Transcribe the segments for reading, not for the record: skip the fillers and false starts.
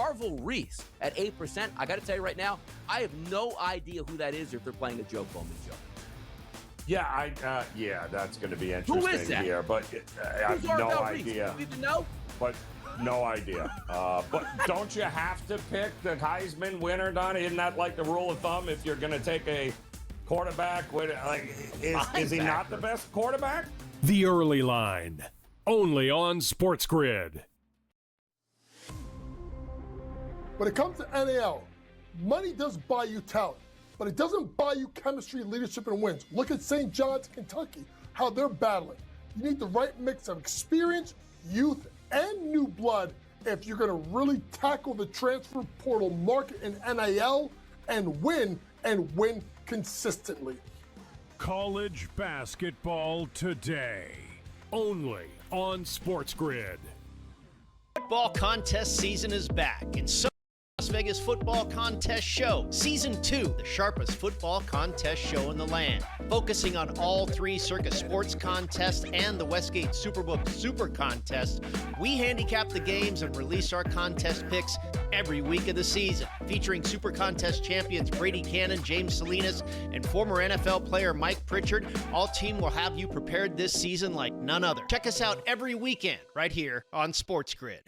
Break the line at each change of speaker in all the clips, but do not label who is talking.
Marvel Reese at 8%. I got to tell you right now, I have no idea who that is or if they're playing a Joe Coleman show.
Yeah, that's going to be interesting
Who is that?
here, but I have no idea.
Do you even know?
But no idea. But don't you have to pick the Heisman winner, Donnie? Isn't that like the rule of thumb if you're going to take a quarterback? Is he not the best quarterback?
The Early Line, only on SportsGrid.
When it comes to NAL, money does buy you talent, but it doesn't buy you chemistry, leadership, and wins. Look at St. John's, Kentucky, how they're battling. You need the right mix of experience, youth, and new blood if you're going to really tackle the transfer portal market in NIL and win consistently.
College basketball today, only on SportsGrid.
Football contest season is back, and so Las Vegas Football Contest Show, Season 2, the sharpest football contest show in the land. Focusing on all three Circus Sports contests and the Westgate Superbook Super Contest, we handicap the games and release our contest picks every week of the season. Featuring Super Contest champions Brady Cannon, James Salinas, and former NFL player Mike Pritchard, all team will have you prepared this season like none other. Check us out every weekend right here on SportsGrid.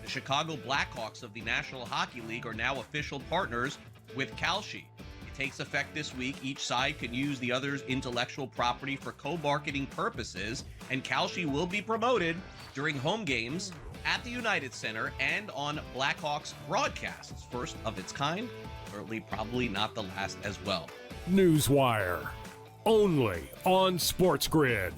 The Chicago Blackhawks of the National Hockey League are now official partners with Kalshi. It takes effect this week. Each side can use the other's intellectual property for co-marketing purposes, and Kalshi will be promoted during home games at the United Center and on Blackhawks broadcasts. First of its kind, certainly probably not the last as well.
Newswire, only on SportsGrid.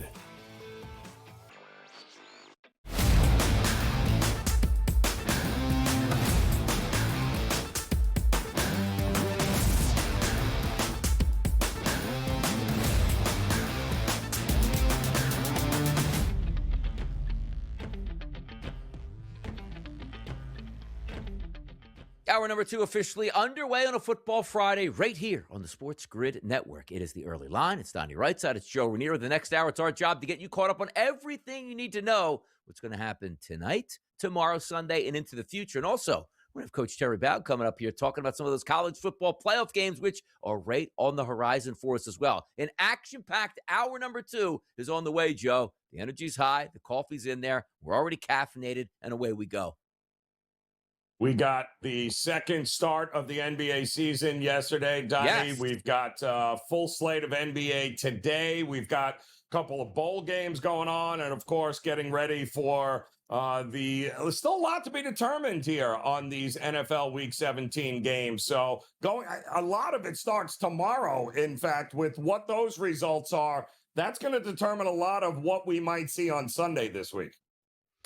Hour number 2 officially underway on a Football Friday right here on the SportsGrid Network. It is the Early Line. It's Donnie Rightside. It's Joe Ranieri. The next hour, it's our job to get you caught up on everything you need to know what's going to happen tonight, tomorrow, Sunday, and into the future. And also, we have Coach Terry Bowden coming up here talking about some of those college football playoff games, which are right on the horizon for us as well. An action-packed hour number 2 is on the way, Joe. The energy's high. The coffee's in there. We're already caffeinated, and away we go.
We got the second start of the NBA season yesterday, Donnie.
Yes.
We've got a full slate of NBA today. We've got a couple of bowl games going on, and, of course, getting ready for there's still a lot to be determined here on these NFL Week 17 games. So a lot of it starts tomorrow, in fact, with what those results are. That's going to determine a lot of what we might see on Sunday this week.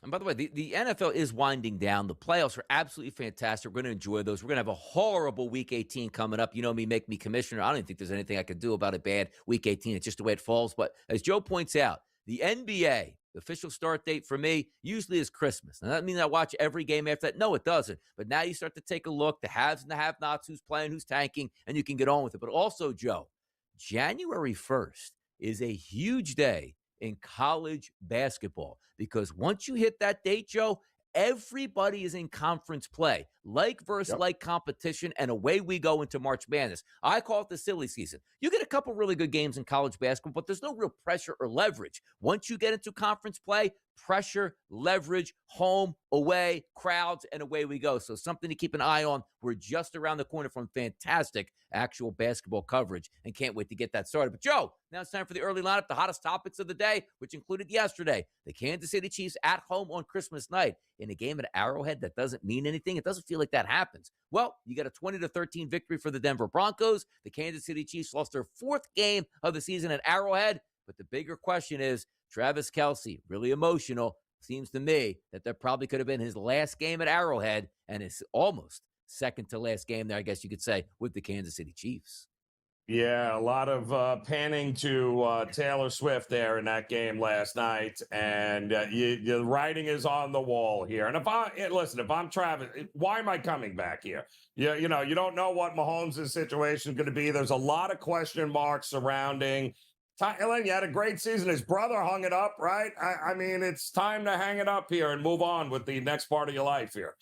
And by the way, the NFL is winding down. The playoffs are absolutely fantastic. We're going to enjoy those. We're going to have a horrible Week 18 coming up. You know me, make me commissioner. I don't even think there's anything I could do about a bad Week 18. It's just the way it falls. But as Joe points out, the NBA, the official start date for me, usually is Christmas. Now, that means I watch every game after that. No, it doesn't. But now you start to take a look, the haves and the have-nots, who's playing, who's tanking, and you can get on with it. But also, Joe, January 1st is a huge day in college basketball, because once you hit that date, Joe, everybody is in conference play, like versus like competition, and away we go into March Madness. I call it the silly season. You get a couple really good games in college basketball, but there's no real pressure or leverage. Once you get into conference play, pressure, leverage, home, away, crowds, and away we go. So something to keep an eye on. We're just around the corner from fantastic actual basketball coverage, and can't wait to get that started. But, Joe, now it's time for the early lineup, the hottest topics of the day, which included yesterday, the Kansas City Chiefs at home on Christmas night in a game at Arrowhead that doesn't mean anything. It doesn't feel like that happens. Well, you got a 20-13 victory for the Denver Broncos. The Kansas City Chiefs lost their 4th game of the season at Arrowhead. But the bigger question is, Travis Kelce, really emotional. Seems to me that probably could have been his last game at Arrowhead, and it's almost second to last game there, I guess you could say, with the Kansas City Chiefs.
Yeah, a lot of panning to Taylor Swift there in that game last night, and the writing is on the wall here. And if I'm Travis, why am I coming back here? You don't know what Mahomes' situation is going to be. There's a lot of question marks surrounding Ellen, you had a great season. His brother hung it up, right? I mean, it's time to hang it up here and move on with the next part of your life here.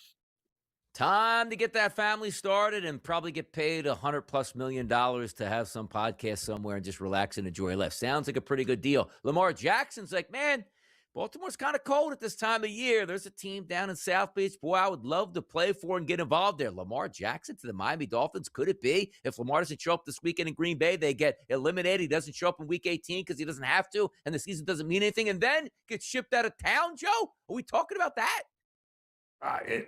Time to get that family started and probably get paid $100+ million to have some podcast somewhere and just relax and enjoy life. Sounds like a pretty good deal. Lamar Jackson's like, man, Baltimore's kind of cold at this time of year. There's a team down in South Beach. Boy, I would love to play for and get involved there. Lamar Jackson to the Miami Dolphins. Could it be? If Lamar doesn't show up this weekend in Green Bay, they get eliminated. He doesn't show up in Week 18 because he doesn't have to, and the season doesn't mean anything, and then gets shipped out of town, Joe? Are we talking about that?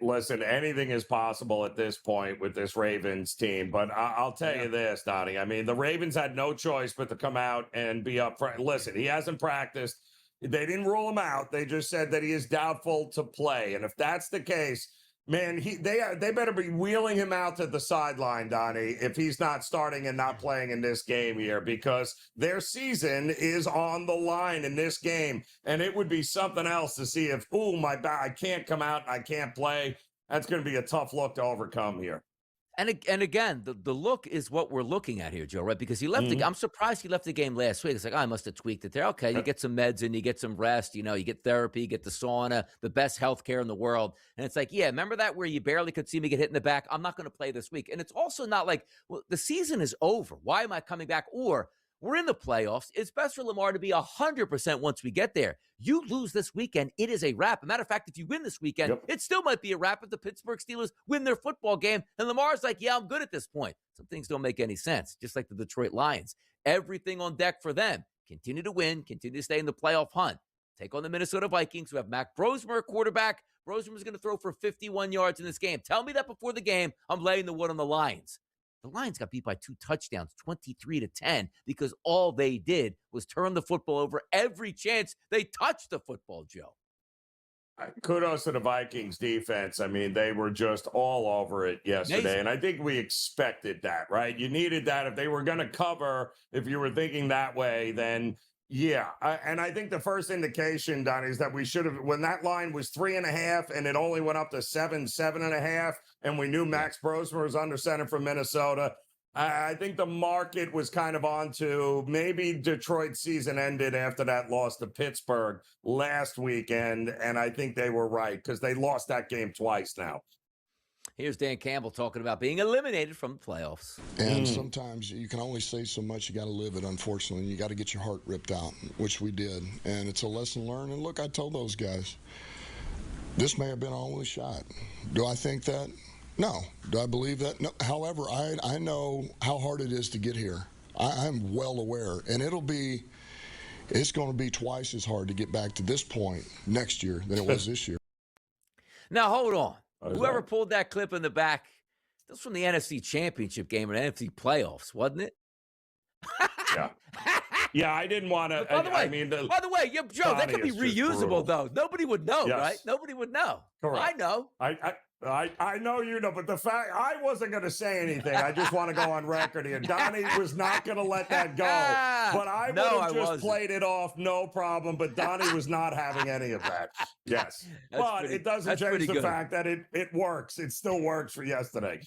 Listen, anything is possible at this point with this Ravens team. But I'll tell you this, Donnie. I mean, the Ravens had no choice but to come out and be up front. Listen, he hasn't practiced. They didn't rule him out. They just said that he is doubtful to play. And if that's the case, man, they better be wheeling him out to the sideline, Donnie, if he's not starting and not playing in this game here, because their season is on the line in this game. And it would be something else to see if, my bad, I can't come out, I can't play. That's going to be a tough look to overcome here.
And again, the look is what we're looking at here, Joe, right? Because he left I'm surprised he left the game last week. It's like, I must have tweaked it there. Okay, you get some meds and you get some rest, you get therapy, you get the sauna, the best healthcare in the world. And it's like, yeah, remember that where you barely could see me get hit in the back? I'm not going to play this week. And it's also not like, well, the season is over. Why am I coming back? Or we're in the playoffs. It's best for Lamar to be 100% once we get there. You lose this weekend, it is a wrap. As a matter of fact, if you win this weekend, it still might be a wrap if the Pittsburgh Steelers win their football game. And Lamar's like, yeah, I'm good at this point. Some things don't make any sense, just like the Detroit Lions. Everything on deck for them. Continue to win, continue to stay in the playoff hunt. Take on the Minnesota Vikings, who have Mac Brosmer at quarterback. Brosmer is going to throw for 51 yards in this game. Tell me that before the game, I'm laying the wood on the Lions. The Lions got beat by 2 touchdowns, 23-10, because all they did was turn the football over every chance they touched the football, Joe.
Kudos to the Vikings defense. I mean, they were just all over it yesterday.
Amazing.
And I think we expected that, right? You needed that. If they were going to cover, if you were thinking that way, then yeah. And I think the first indication, Donnie, is that we should have, when that line was 3.5 and it only went up to 7.5, and we knew Max Brosmer was under center from Minnesota, I think the market was kind of on to maybe Detroit's season ended after that loss to Pittsburgh last weekend. And I think they were right because they lost that game twice now.
Here's Dan Campbell talking about being eliminated from the playoffs.
And sometimes you can only say so much. You got to live it, unfortunately. You got to get your heart ripped out, which we did. And it's a lesson learned. And look, I told those guys, this may have been our only shot. Do I think that? No. Do I believe that? No. However, I know how hard it is to get here. I'm well aware. And it's going to be twice as hard to get back to this point next year than it was this year.
Now, hold on. Whoever pulled that clip in the back, that was from the NFC Championship game or NFC playoffs, wasn't it?
Yeah, I didn't want to.
By the way, Joe, that could be reusable, though. Nobody would know, right? Nobody would know.
Correct.
I know.
I know you know, but the fact I wasn't going to say anything. I just want to go on record here. Donnie was not going to let that go, but I would have just played it off, no problem. But Donnie was not having any of that. Yes, it doesn't change the fact that it works. It still works for yesterday.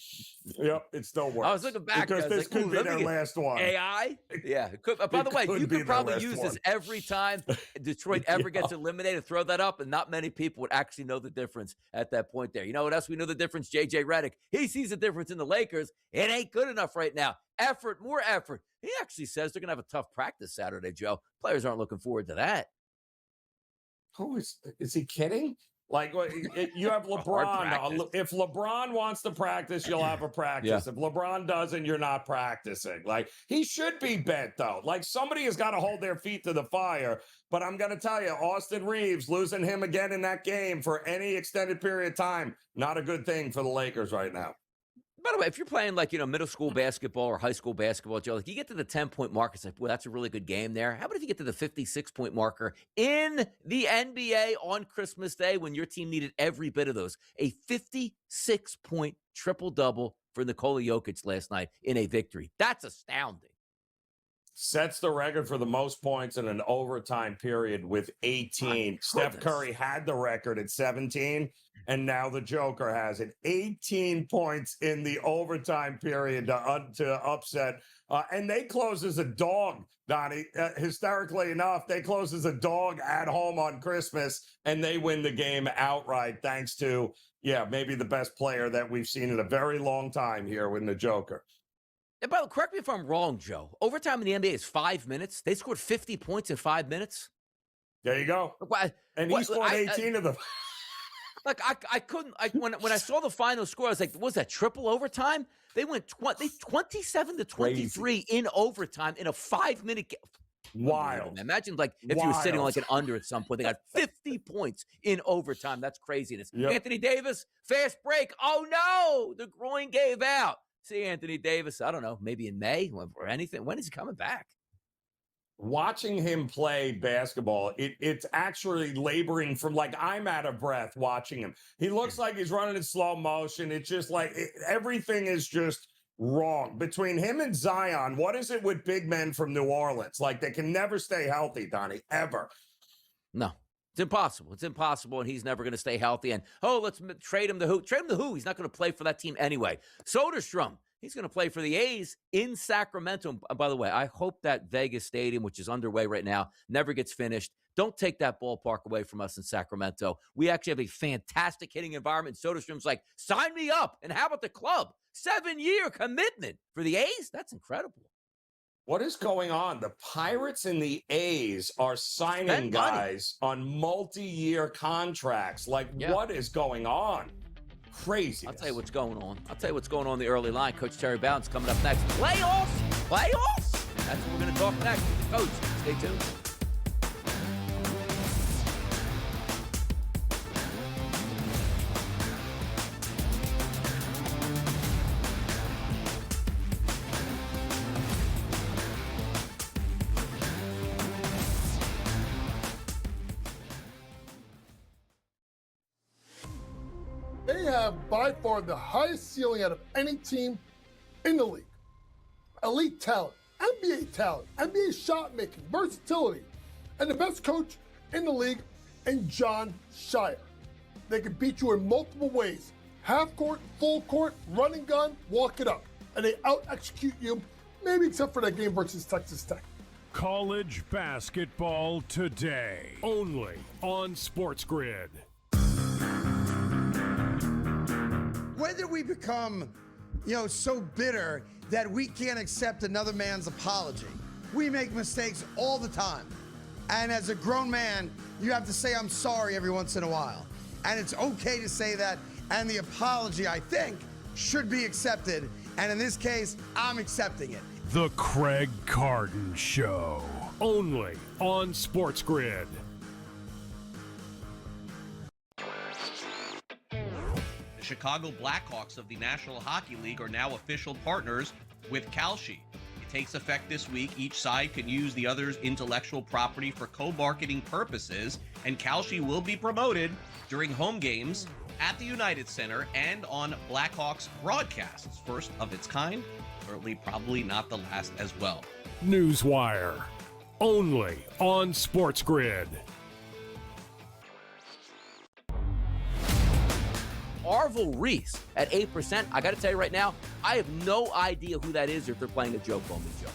Yep, it still works.
I was looking back
because this could be their last one.
AI, yeah. By the way, you could probably use this every time Detroit ever gets eliminated. Throw that up, and not many people would actually know the difference at that point. There, you know what else? We know the difference. JJ Redick, he sees the difference in the Lakers. It ain't good enough right now. Effort, more effort. He actually says they're going to have a tough practice Saturday, Joe. Players aren't looking forward to that.
Who is he kidding? Like, you have LeBron. If LeBron wants to practice, you'll have a practice. If LeBron doesn't, you're not practicing. Like, he should be bent, though. Like, somebody has got to hold their feet to the fire. But I'm going to tell you, Austin Reeves, losing him again in that game for any extended period of time, not a good thing for the Lakers right now.
By the way, if you're playing like, middle school basketball or high school basketball, Joe, like you get to the 10-point mark, it's like, well, that's a really good game there. How about if you get to the 56-point marker in the NBA on Christmas Day when your team needed every bit of those? A 56-point triple-double for Nikola Jokic last night in a victory. That's astounding.
Sets the record for the most points in an overtime period with 18. Steph Curry had the record at 17. and now the Joker has it. 18 points in the overtime period to upset. And they close as a dog, Donnie. Hysterically enough, they close as a dog at home on Christmas, and they win the game outright thanks to, maybe the best player that we've seen in a very long time here in the Joker.
And by the way, correct me if I'm wrong, Joe. Overtime in the NBA is 5 minutes. They scored 50 points in 5 minutes.
There you go. And he scored 18 of them.
Like I couldn't. When I saw the final score, I was like, "Was that triple overtime?" They went 27 to 23 in overtime in a 5-minute game.
Wild.
Imagine if you were sitting on an under at some point. They got 50 points in overtime. That's craziness. Yep. Anthony Davis, fast break. Oh no, the groin gave out. See Anthony Davis. I don't know, maybe in May or anything. When is he coming back?
Watching him play basketball, it's actually laboring from I'm out of breath watching him. He looks like he's running in slow motion. It's just everything is just wrong. Between him and Zion, what is it with big men from New Orleans? They can never stay healthy, Donnie, ever.
No, it's impossible. It's impossible, and he's never going to stay healthy. And, let's trade him to who? Trade him to who? He's not going to play for that team anyway. Soderstrom. He's going to play for the A's in Sacramento. And by the way, I hope that Vegas Stadium, which is underway right now, never gets finished. Don't take that ballpark away from us in Sacramento. We actually have a fantastic hitting environment. Soderstrom's like, sign me up. And how about the club? 7-year commitment for the A's? That's incredible.
What is going on? The Pirates and the A's are signing guys on multi-year contracts. What is going on? Crazy.
I'll tell you what's going on. In the early line. Coach Terry Bowden's coming up next. Playoffs? That's what we're going to talk next with the coach. Stay tuned.
They have by far the highest ceiling out of any team in the league. Elite talent, NBA shot making, versatility, and the best coach in the league in John Shire. They can beat you in multiple ways. Half court, full court, running gun, walk it up. And they out-execute you, maybe except for that game versus Texas Tech.
College basketball today, only on SportsGrid.
When did we become, so bitter that we can't accept another man's apology? We make mistakes all the time. And as a grown man, you have to say, I'm sorry every once in a while. And it's okay to say that. And the apology, I think, should be accepted. And in this case, I'm accepting it.
The Craig Carton Show, only on SportsGrid.
The Chicago Blackhawks of the National Hockey League are now official partners with Kalshi. It takes effect this week. Each side can use the other's intellectual property for co-marketing purposes, and Kalshi will be promoted during home games at the United Center and on Blackhawks broadcasts. First of its kind, certainly probably not the last as well.
Newswire, only on SportsGrid.
Arvel Reese at 8%. I got to tell you right now, I have no idea who that is or if they're playing a joke on me, Joe.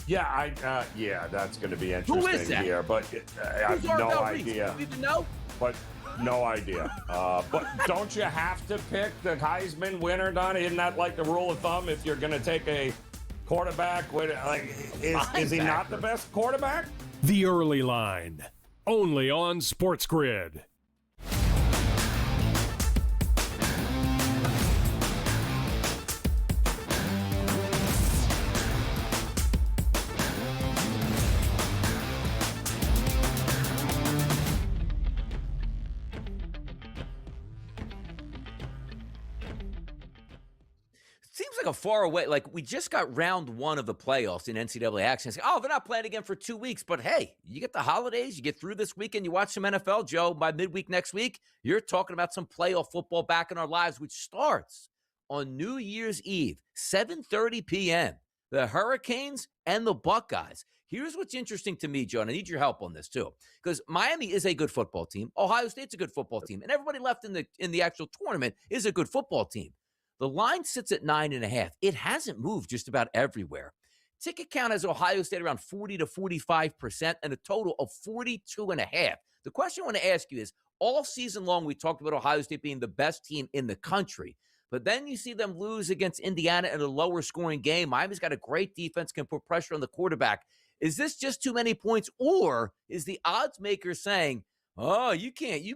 Yeah, that's going to be interesting.
Who is that?
Here, but I have no idea.
Do you even know?
But no idea. But don't you have to pick the Heisman winner, Donnie? Isn't that the rule of thumb if you're going to take a quarterback? Is he not the best quarterback?
The Early Line, only on SportsGrid.
Seems like a far away, we just got round one of the playoffs in NCAA action. They're not playing again for 2 weeks, but hey, you get the holidays, you get through this weekend, you watch some NFL, Joe, by midweek next week, you're talking about some playoff football back in our lives, which starts on New Year's Eve, 7:30 p.m. the Hurricanes and the Buckeyes. Here's what's interesting to me, John. I need your help on this too, because Miami is a good football team. Ohio State's a good football team, and everybody left in the actual tournament is a good football team. The line sits at 9.5. It hasn't moved just about everywhere. Ticket count has Ohio State around 40 to 45% and a total of 42.5. The question I want to ask you is, all season long we talked about Ohio State being the best team in the country. But then you see them lose against Indiana in a lower scoring game. Miami's got a great defense, can put pressure on the quarterback. Is this just too many points, or is the odds maker saying, oh, you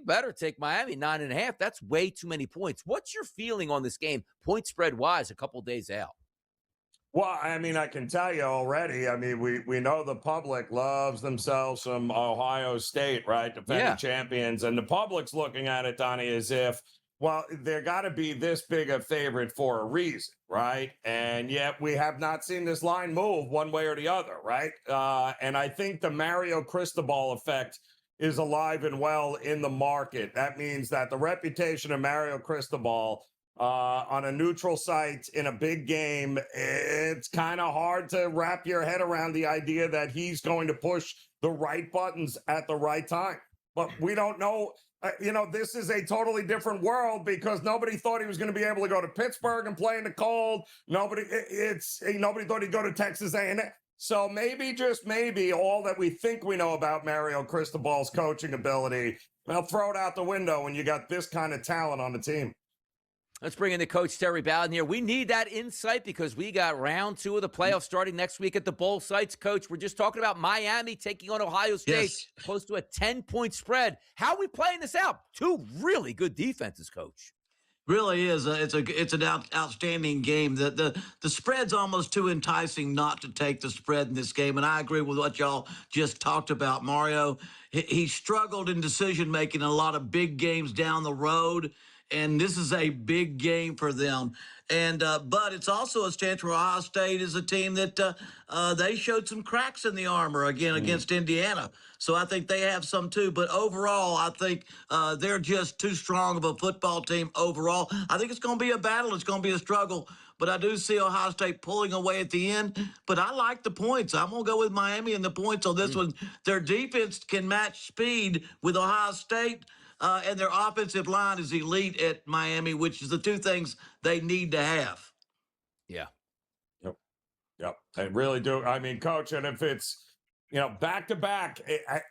better take Miami 9.5? That's way too many points. What's your feeling on this game, point spread wise, a couple days out?
Well, I mean, I can tell you already. I mean, we know the public loves themselves some Ohio State, right? Defending champions. And the public's looking at it, Donnie, as if, well, they're got to be this big a favorite for a reason, right? And yet we have not seen this line move one way or the other, right? And I think the Mario Cristobal effect is alive and well in the market. That means that the reputation of Mario Cristobal on a neutral site in a big game, it's kind of hard to wrap your head around the idea that he's going to push the right buttons at the right time. But we don't know. This is a totally different world because nobody thought he was going to be able to go to Pittsburgh and play in the cold. Nobody thought he'd go to Texas A&M. So maybe, just maybe, all that we think we know about Mario Cristobal's coaching ability, they'll throw it out the window when you got this kind of talent on the team.
Let's bring in the coach, Terry Bowden here. We need that insight because we got round 2 of the playoffs starting next week at the bowl sites. Coach, we're just talking about Miami taking on Ohio State, close to a 10-point spread. How are we playing this out? 2 really good defenses, Coach.
Really is. It's an outstanding game. The spread's almost too enticing not to take the spread in this game, and I agree with what y'all just talked about. Mario, he struggled in decision-making in a lot of big games down the road, and this is a big game for them. And but it's also a stance where Ohio State is a team that they showed some cracks in the armor again against Indiana. So I think they have some too. But overall, I think they're just too strong of a football team overall. I think it's going to be a battle. It's going to be a struggle. But I do see Ohio State pulling away at the end. But I like the points. I'm going to go with Miami and the points on this one. Their defense can match speed with Ohio State. And their offensive line is elite at Miami, which is the 2 things they need to have.
Yeah.
Yep. They really do. I mean, Coach, and if it's, back to back,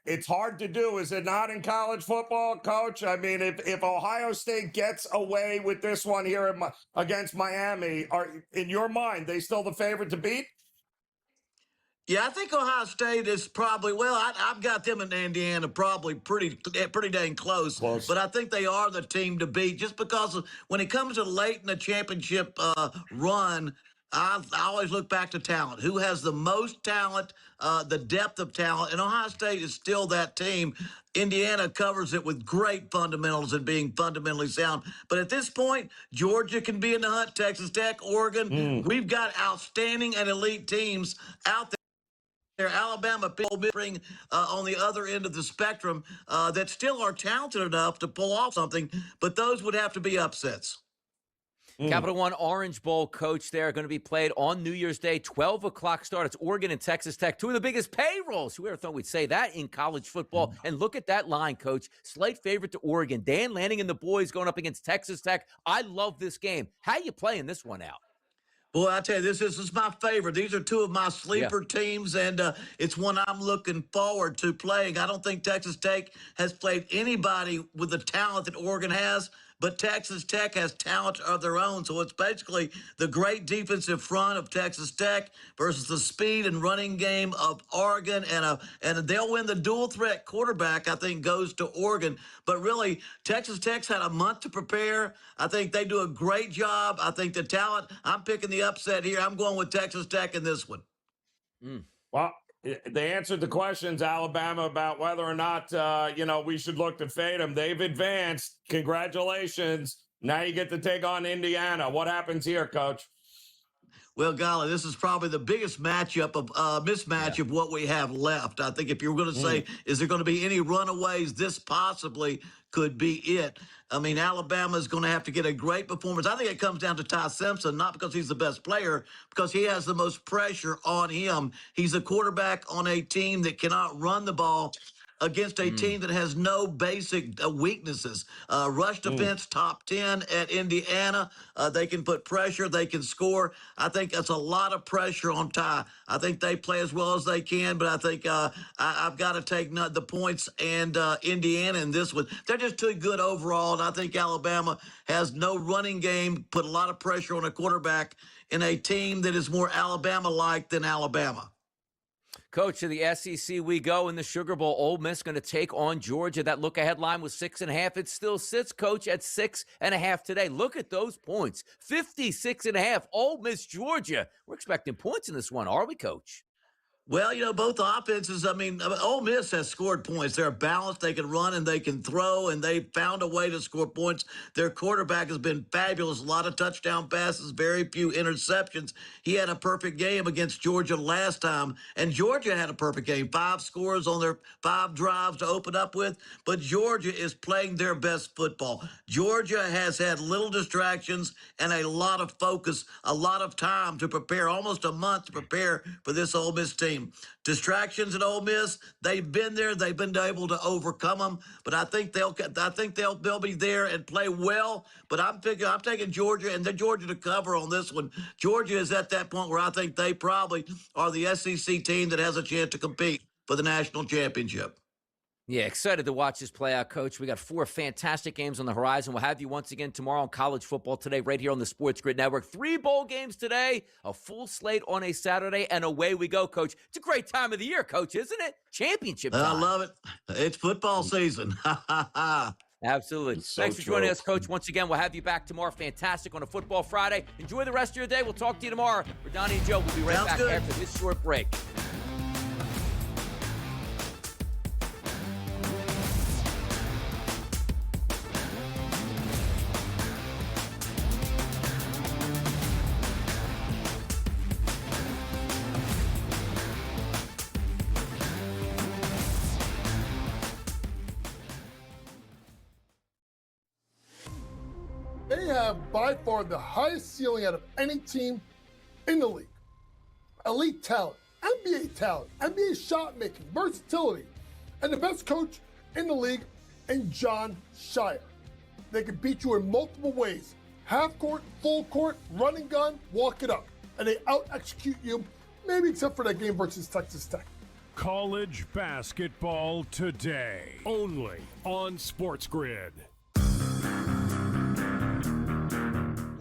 it's hard to do, is it not, in college football, Coach? I mean, if Ohio State gets away with this one here against Miami, are, in your mind, they still the favorite to beat?
Yeah, I think Ohio State is probably, I've got them in Indiana probably pretty dang close. But I think they are the team to beat just because when it comes to late in the championship run, I always look back to talent. Who has the most talent, the depth of talent, and Ohio State is still that team. Indiana covers it with great fundamentals and being fundamentally sound. But at this point, Georgia can be in the hunt, Texas Tech, Oregon. We've got outstanding and elite teams out there. Alabama, people bring on the other end of the spectrum that still are talented enough to pull off something, but those would have to be upsets.
Capital One Orange Bowl, Coach, there going to be played on New Year's Day, 12 o'clock start. It's Oregon and Texas Tech, 2 of the biggest payrolls. Who ever thought we'd say that in college football? And look at that line, Coach. Slight favorite to Oregon. Dan Lanning and the boys going up against Texas Tech. I love this game. How you playing this one out?
Boy, I tell you, this is my favorite. These are 2 of my sleeper teams, and it's one I'm looking forward to playing. I don't think Texas Tech has played anybody with the talent that Oregon has, but Texas Tech has talent of their own. So it's basically the great defensive front of Texas Tech versus the speed and running game of Oregon, and they'll win the dual threat quarterback, I think, goes to Oregon. But really, Texas Tech's had a month to prepare. I think they do a great job. I think the talent, I'm picking the upset here. I'm going with Texas Tech in this one.
Well, they answered the questions, Alabama, about whether or not, we should look to fade them. They've advanced. Congratulations. Now you get to take on Indiana. What happens here, Coach?
Well, golly, this is probably the biggest mismatch of what we have left. I think if you were going to say, is there going to be any runaways, this possibly could be it. I mean, Alabama is going to have to get a great performance. I think it comes down to Ty Simpson, not because he's the best player, because he has the most pressure on him. He's a quarterback on a team that cannot run the ball against a team that has no basic weaknesses. Rush defense, top 10 at Indiana. They can put pressure. They can score. I think that's a lot of pressure on Ty. I think they play as well as they can, but I think I've got to take the points and Indiana in this one. They're just too good overall, and I think Alabama has no running game, put a lot of pressure on a quarterback in a team that is more Alabama-like than Alabama.
Coach, to the SEC we go in the Sugar Bowl. Ole Miss going to take on Georgia. That look-ahead line was 6.5. It still sits, Coach, at 6.5 today. Look at those points. 56.5. Ole Miss, Georgia. We're expecting points in this one, are we, Coach?
Well, you know, both offenses, I mean, Ole Miss has scored points. They're balanced. They can run and they can throw, and they found a way to score points. Their quarterback has been fabulous. A lot of touchdown passes, very few interceptions. He had a perfect game against Georgia last time, and Georgia had a perfect game. 5 scores on their 5 drives to open up with, but Georgia is playing their best football. Georgia has had little distractions and a lot of focus, a lot of time to prepare, almost a month to prepare for this Ole Miss team. Distractions at Ole Miss, they've been there, they've been able to overcome them, but I think they'll be there and play well. But I'm taking Georgia, and then Georgia to cover on this one. Georgia is at that point where I think they probably are the SEC team that has a chance to compete for the national championship.
Yeah, excited to watch this play out, Coach. We got 4 fantastic games on the horizon. We'll have you once again tomorrow on College Football Today right here on the SportsGrid Network. 3 bowl games today, a full slate on a Saturday, and away we go, Coach. It's a great time of the year, Coach, isn't it? Championship time.
I love it. It's football season.
Absolutely.
So
Thanks for joining us, Coach. Once again, we'll have you back tomorrow. Fantastic on a Football Friday. Enjoy the rest of your day. We'll talk to you tomorrow. We're Donnie and Joe. We'll be right
Sounds
back
good.
after this short break.
They have by far the highest ceiling out of any team in the league. Elite talent, NBA shot making, versatility, and the best coach in the league in John Shire. They can beat you in multiple ways. Half court, full court, running gun, walk it up. And they out-execute you, maybe except for that game versus Texas Tech.
College basketball today, only on SportsGrid.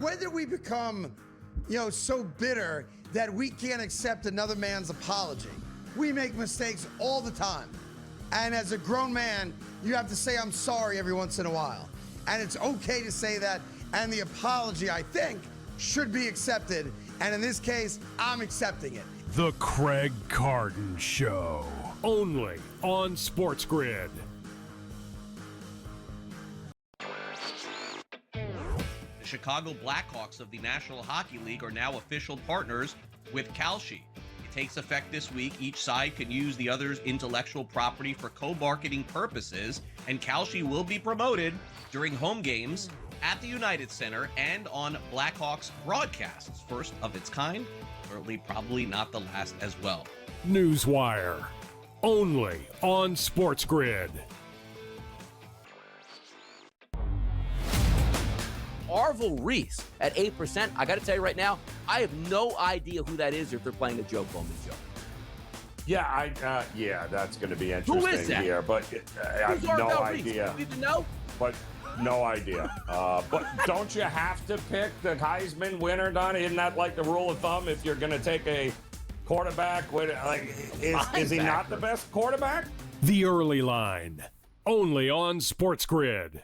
Whether we become, so bitter that we can't accept another man's apology. We make mistakes all the time. And as a grown man, you have to say, I'm sorry every once in a while. And it's okay to say that. And the apology, I think, should be accepted. And in this case, I'm accepting it.
The Craig Carton Show, only on SportsGrid.
The Chicago Blackhawks of the National Hockey League are now official partners with Kalshi. It takes effect this week. Each side can use the other's intellectual property for co-marketing purposes, and Kalshi will be promoted during home games at the United Center and on Blackhawks broadcasts. First of its kind, certainly probably not the last as well.
Newswire, only on SportsGrid.
Arvil Reese at 8%. I got to tell you right now, I have no idea who that is or if they're playing a joke on me, Joe.
Yeah, that's going to be interesting
Who is that?
here, but I have no
Arvil Reese?
idea.
You even know?
But no idea. But don't you have to pick the Heisman winner, Donnie? Isn't that like the rule of thumb if you're going to take a quarterback? Is he not the best quarterback?
The Early Line, only on SportsGrid.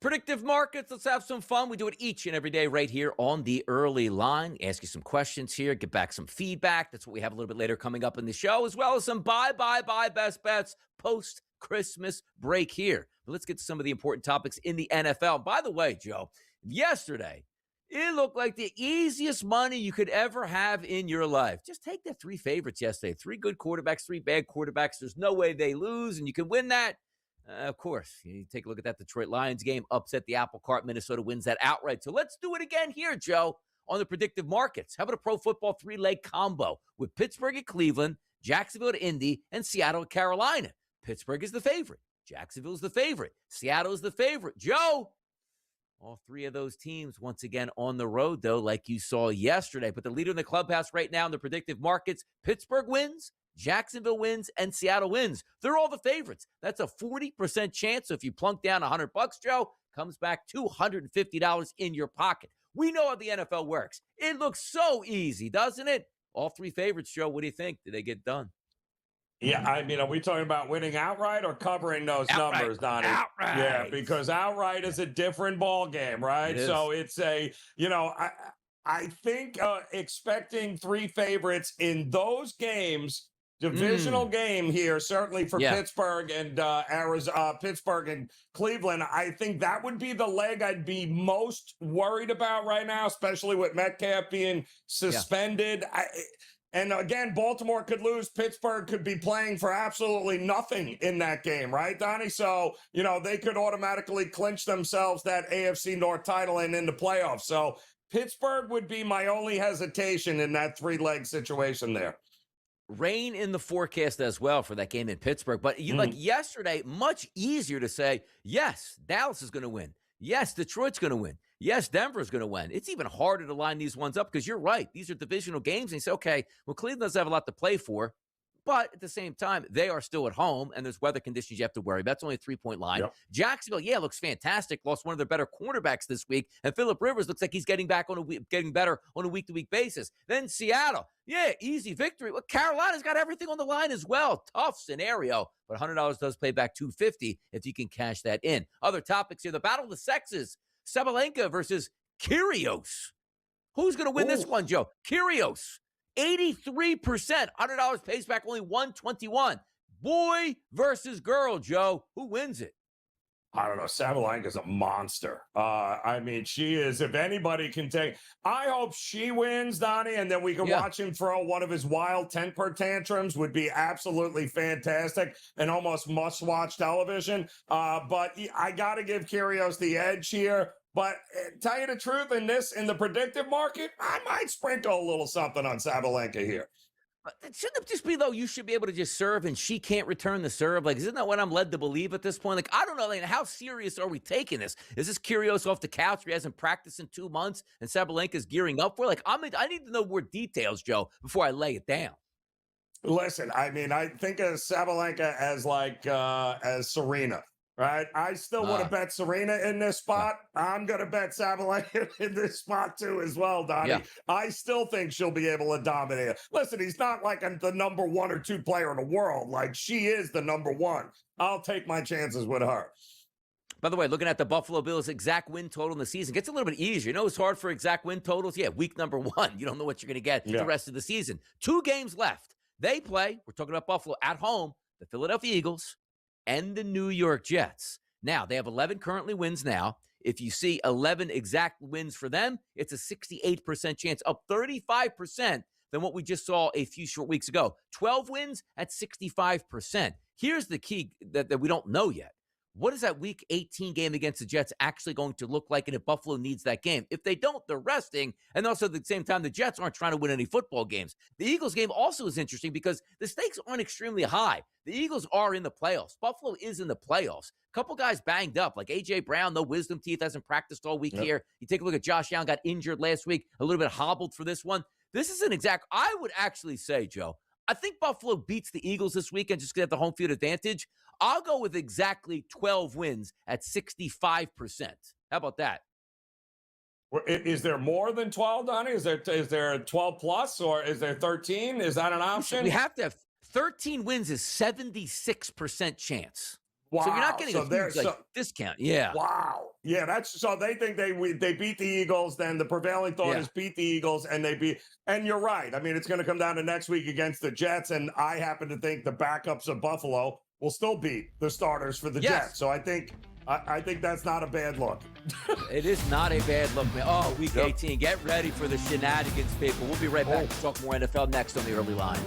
Predictive markets, let's have some fun. We do it each and every day right here on the early line. Ask you some questions here, get back some feedback. That's what we have a little bit later coming up in the show, as well as some buy best bets post-Christmas break here. But let's get to some of the important topics in the NFL. By the way, Joe, yesterday, it looked like the easiest money you could ever have in your life. Just take the 3 favorites yesterday. 3 good quarterbacks, 3 bad quarterbacks. There's no way they lose, and you can win that. Of course, you take a look at that Detroit Lions game, upset the apple cart. Minnesota wins that outright. So let's do it again here, Joe, on the predictive markets. How about a pro football 3-leg combo with Pittsburgh at Cleveland, Jacksonville at Indy, and Seattle at Carolina? Pittsburgh is the favorite. Jacksonville is the favorite. Seattle is the favorite. Joe, all 3 of those teams once again on the road, though, like you saw yesterday. But the leader in the clubhouse right now in the predictive markets, Pittsburgh wins, Jacksonville wins, and Seattle wins. They're all the favorites. That's a 40% chance. So if you plunk down $100, Joe, comes back $250 in your pocket. We know how the NFL works. It looks so easy, doesn't it? All 3 favorites, Joe. What do you think? Did they get done?
Yeah, I mean, are we talking about winning outright or covering those numbers, Donnie?
Outright.
Yeah, because outright is a different ball game, right? So it's a, I think expecting 3 favorites in those games, divisional game here, certainly for Pittsburgh and Pittsburgh and Cleveland. I think that would be the leg I'd be most worried about right now, especially with Metcalf being suspended. And again, Baltimore could lose. Pittsburgh could be playing for absolutely nothing in that game, right, Donnie? So, they could automatically clinch themselves that AFC North title and in the playoffs. So Pittsburgh would be my only hesitation in that 3-leg situation there.
Rain in the forecast as well for that game in Pittsburgh. But like yesterday, much easier to say, yes, Dallas is going to win. Yes, Detroit's going to win. Yes, Denver's going to win. It's even harder to line these ones up because you're right. These are divisional games. And you say, okay, well, Cleveland doesn't have a lot to play for. But at the same time, they are still at home, and there's weather conditions you have to worry about. That's only a 3-point line. Yep. Jacksonville, looks fantastic. Lost one of their better cornerbacks this week, and Phillip Rivers looks like he's getting better on a week-to-week basis. Then Seattle, easy victory. Well, Carolina's got everything on the line as well. Tough scenario, but $100 does pay back $250 if you can cash that in. Other topics here: the battle of the sexes. Sabalenka versus Kyrgios. Who's going to win this one, Joe? Kyrgios. 83%. $100 pays back only $121. Boy versus girl, Joe. Who wins it?
I don't know. Sabalenka's a monster. I mean, she is. If anybody can take, I hope she wins, Donnie, and then we can watch him throw one of his wild temper tantrums. Would be absolutely fantastic and almost must-watch television. But I got to give Kyrgios the edge here. But tell you the truth, in the predictive market, I might sprinkle a little something on Sabalenka here.
Shouldn't it just be, though, you should be able to just serve and she can't return the serve? Like, isn't that what I'm led to believe at this point? Like, I don't know, how serious are we taking this? Is this Kyrgios off the couch where he hasn't practiced in 2 months and Sabalenka's gearing up for it? Like, I need to know more details, Joe, before I lay it down.
Listen, I mean, I think of Sabalenka as Serena. Right. I still want to bet Serena in this spot. I'm going to bet Sabalenka in this spot, too, as well, Donnie. Yeah. I still think she'll be able to dominate. Listen, he's not like the number 1 or 2 player in the world. Like, she is the number 1. I'll take my chances with her.
By the way, looking at the Buffalo Bills' exact win total in the season gets a little bit easier. It's hard for exact win totals. Week number 1. You don't know what you're going to get the rest of the season. 2 games left. They play, we're talking about Buffalo, at home, the Philadelphia Eagles and the New York Jets. Now, they have 11 currently wins now. If you see 11 exact wins for them, it's a 68% chance, up 35% than what we just saw a few short weeks ago. 12 wins at 65%. Here's the key that we don't know yet. What is that Week 18 game against the Jets actually going to look like, and if Buffalo needs that game? If they don't, they're resting, and also at the same time, the Jets aren't trying to win any football games. The Eagles game also is interesting because the stakes aren't extremely high. The Eagles are in the playoffs. Buffalo is in the playoffs. A couple guys banged up, like A.J. Brown, no wisdom teeth, hasn't practiced all week here. You take a look at Josh Allen, got injured last week, a little bit hobbled for this one. This is an exact, I would actually say, Joe, I think Buffalo beats the Eagles this weekend just to get the home field advantage. I'll go with exactly 12 wins at 65%. How about that?
Is there more than 12, Donnie? Is there 12 plus, or is there 13? Is that an option?
We have to have 13 wins is 76% chance.
Wow.
So you're not getting
so
a huge discount. Yeah.
Wow. Yeah, that's so they think they beat the Eagles. Then the prevailing thought is beat the Eagles, and and you're right. I mean, it's going to come down to next week against the Jets, and I happen to think the backups of Buffalo will still beat the starters for the Jets. So I think that's not a bad look.
It is not a bad look, man. Oh, week 18. Get ready for the shenanigans, people. We'll be right back to talk more NFL next on the early line.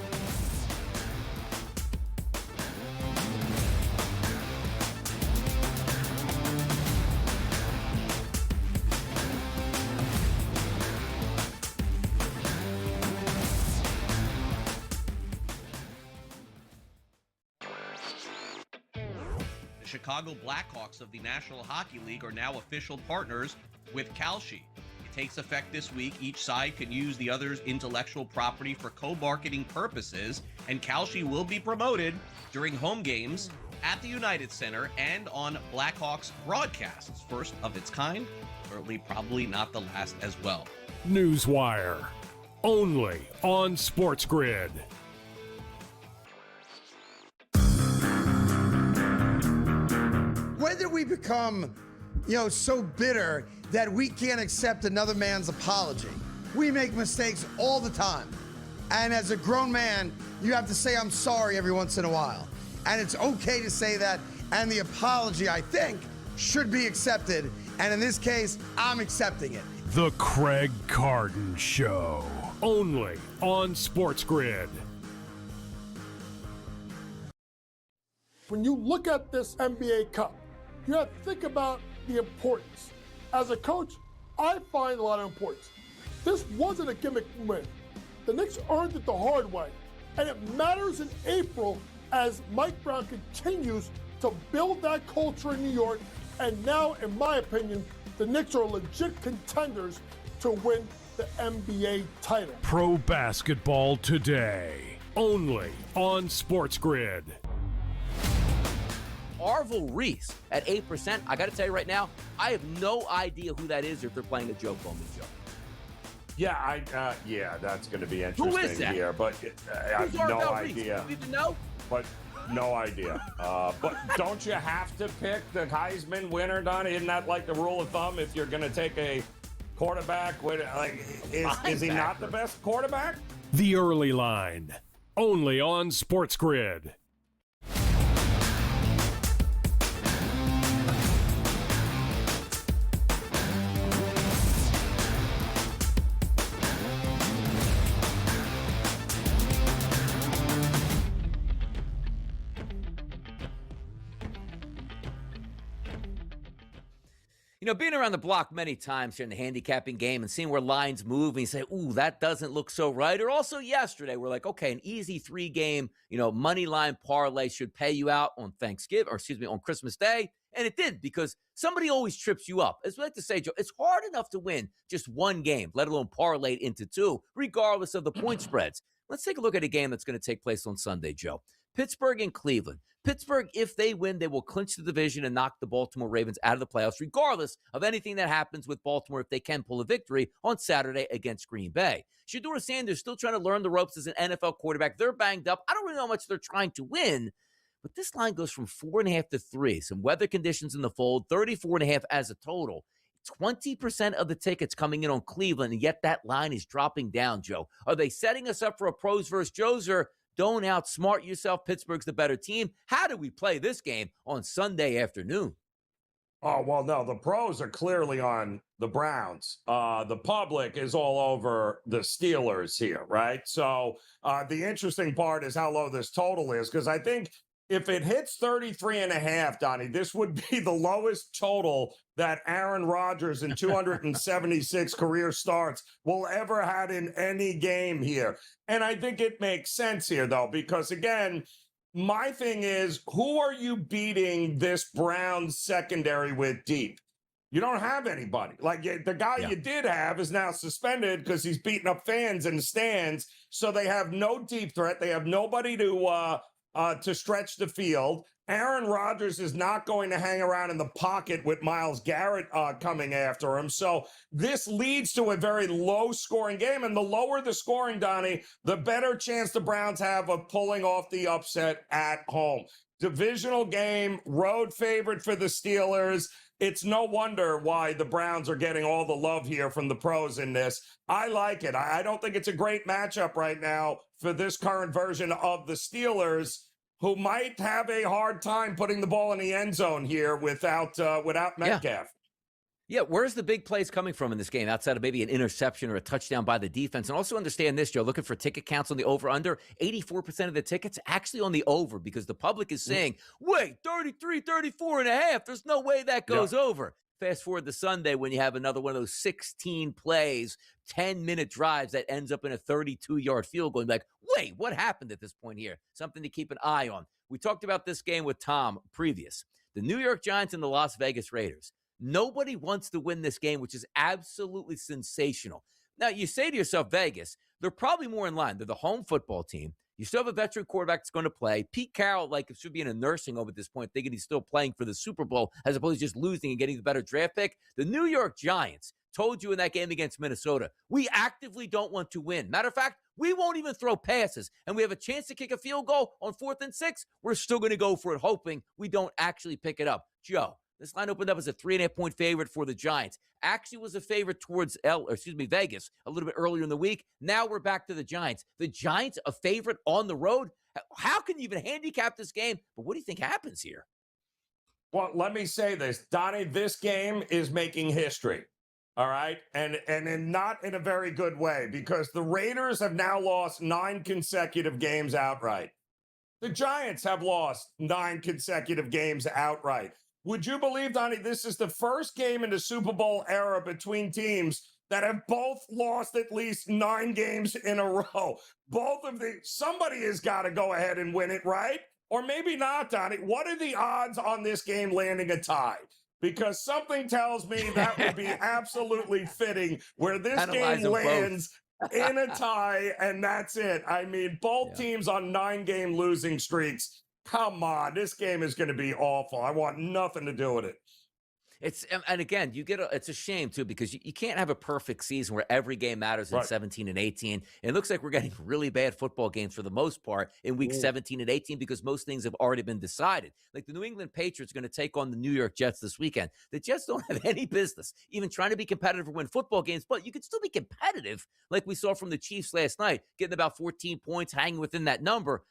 Chicago Blackhawks of the National Hockey League are now official partners with Kalshi. It takes effect this week. Each side can use the other's intellectual property for co-marketing purposes, and Kalshi will be promoted during home games at the United Center and on Blackhawks broadcasts. First of its kind, certainly probably not the last as well.
Newswire, only on SportsGrid.
Whether we become, so bitter that we can't accept another man's apology. We make mistakes all the time. And as a grown man, you have to say, I'm sorry every once in a while. And it's okay to say that. And the apology, I think, should be accepted. And in this case, I'm accepting it.
The Craig Carden Show, only on SportsGrid.
When you look at this NBA Cup, you have to think about the importance. As a coach, I find a lot of importance. This wasn't a gimmick win. The Knicks earned it the hard way. And it matters in April as Mike Brown continues to build that culture in New York. And now, in my opinion, the Knicks are legit contenders to win the NBA title.
Pro basketball today, only on SportsGrid.
Arvil Reese at 8%. I got to tell you right now, I have no idea who that is if they're playing a Joe Coleman show.
Yeah, that's going to be interesting
Who is that?
here, but I have no idea.
Do you even know?
But no idea. But don't you have to pick the Heisman winner, Donnie? Isn't that like the rule of thumb if you're going to take a quarterback? Is he not the best quarterback?
The Early Line, only on SportsGrid.
Being around the block many times here in the handicapping game and seeing where lines move and you say, ooh, that doesn't look so right. Or also yesterday, we're like, okay, an easy 3-game, money line parlay should pay you out on on Christmas Day. And it did, because somebody always trips you up. As we like to say, Joe, it's hard enough to win just one game, let alone parlay it into two, regardless of the point spreads. Let's take a look at a game that's going to take place on Sunday, Joe. Pittsburgh and Cleveland. Pittsburgh, if they win, they will clinch the division and knock the Baltimore Ravens out of the playoffs, regardless of anything that happens with Baltimore if they can pull a victory on Saturday against Green Bay. Shedeur Sanders still trying to learn the ropes as an NFL quarterback. They're banged up. I don't really know how much they're trying to win, but this line goes from 4.5 to 3. Some weather conditions in the fold, 34.5 as a total. 20% of the tickets coming in on Cleveland, and yet that line is dropping down, Joe. Are they setting us up for a pros versus Joes, or don't outsmart yourself? Pittsburgh's the better team. How do we play this game on Sunday afternoon?
Oh, well, no, the pros are clearly on the Browns. The public is all over the Steelers here, right? So the interesting part is how low this total is, because I think if it hits 33.5, Donnie, this would be the lowest total that Aaron Rodgers in 276 career starts will ever had in any game here. And I think it makes sense here, though, because, again, my thing is, who are you beating this Browns secondary with deep? You don't have anybody. Like, the guy you did have is now suspended because he's beating up fans in the stands. So they have no deep threat. They have nobody to stretch the field. Aaron Rodgers is not going to hang around in the pocket with Myles Garrett coming after him. So this leads to a very low-scoring game. And the lower the scoring, Donnie, the better chance the Browns have of pulling off the upset at home. Divisional game, road favorite for the Steelers. It's no wonder why the Browns are getting all the love here from the pros in this. I like it. I don't think it's a great matchup right now for this current version of the Steelers, who might have a hard time putting the ball in the end zone here without Metcalf.
Yeah, where's the big plays coming from in this game outside of maybe an interception or a touchdown by the defense? And also understand this, Joe, looking for ticket counts on the over-under, 84% of the tickets actually on the over because the public is saying, wait, 33, 34 and a half, there's no way that goes over. Fast forward to Sunday when you have another one of those 16 plays, 10-minute drives that ends up in a 32-yard field goal. Like, wait, what happened at this point here? Something to keep an eye on. We talked about this game with Tom previous. The New York Giants and the Las Vegas Raiders. Nobody wants to win this game, which is absolutely sensational. Now, you say to yourself, Vegas, they're probably more in line. They're the home football team. You still have a veteran quarterback that's going to play. Pete Carroll, should be in a nursing home at this point, thinking he's still playing for the Super Bowl as opposed to just losing and getting the better draft pick. The New York Giants told you in that game against Minnesota, we actively don't want to win. Matter of fact, we won't even throw passes, and we have a chance to kick a field goal on 4th and 6. We're still going to go for it, hoping we don't actually pick it up. Joe, this line opened up as a 3.5-point favorite for the Giants. Actually was a favorite towards Vegas a little bit earlier in the week. Now we're back to the Giants. The Giants a favorite on the road? How can you even handicap this game? But what do you think happens here?
Well, let me say this, Donnie, this game is making history. All right. And not in a very good way because the Raiders have now lost 9 consecutive games outright. The Giants have lost 9 consecutive games outright. Would you believe, Donnie, this is the first game in the Super Bowl era between teams that have both lost at least 9 games in a row? Somebody has got to go ahead and win it, right? Or maybe not, Donnie. What are the odds on this game landing a tie? Because something tells me that would be absolutely fitting where this game lands in a tie, and that's it. I mean, both teams on 9-game losing streaks. Come on, this game is going to be awful. I want nothing to do with it.
And again, it's a shame too because you can't have a perfect season where every game matters in 17 and 18. It looks like we're getting really bad football games for the most part in week 17 and 18 because most things have already been decided. Like the New England Patriots are going to take on the New York Jets this weekend. The Jets don't have any business even trying to be competitive or win football games, but you can still be competitive like we saw from the Chiefs last night, getting about 14 points, hanging within that number.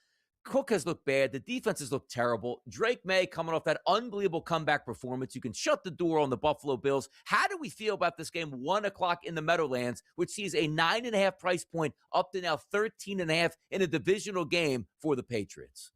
Cook has looked bad. The defense has looked terrible. Drake May coming off that unbelievable comeback performance. You can shut the door on the Buffalo Bills. How do we feel about this game, 1 o'clock in the Meadowlands, which sees a 9.5 price point up to now 13.5 in a divisional game for the Patriots?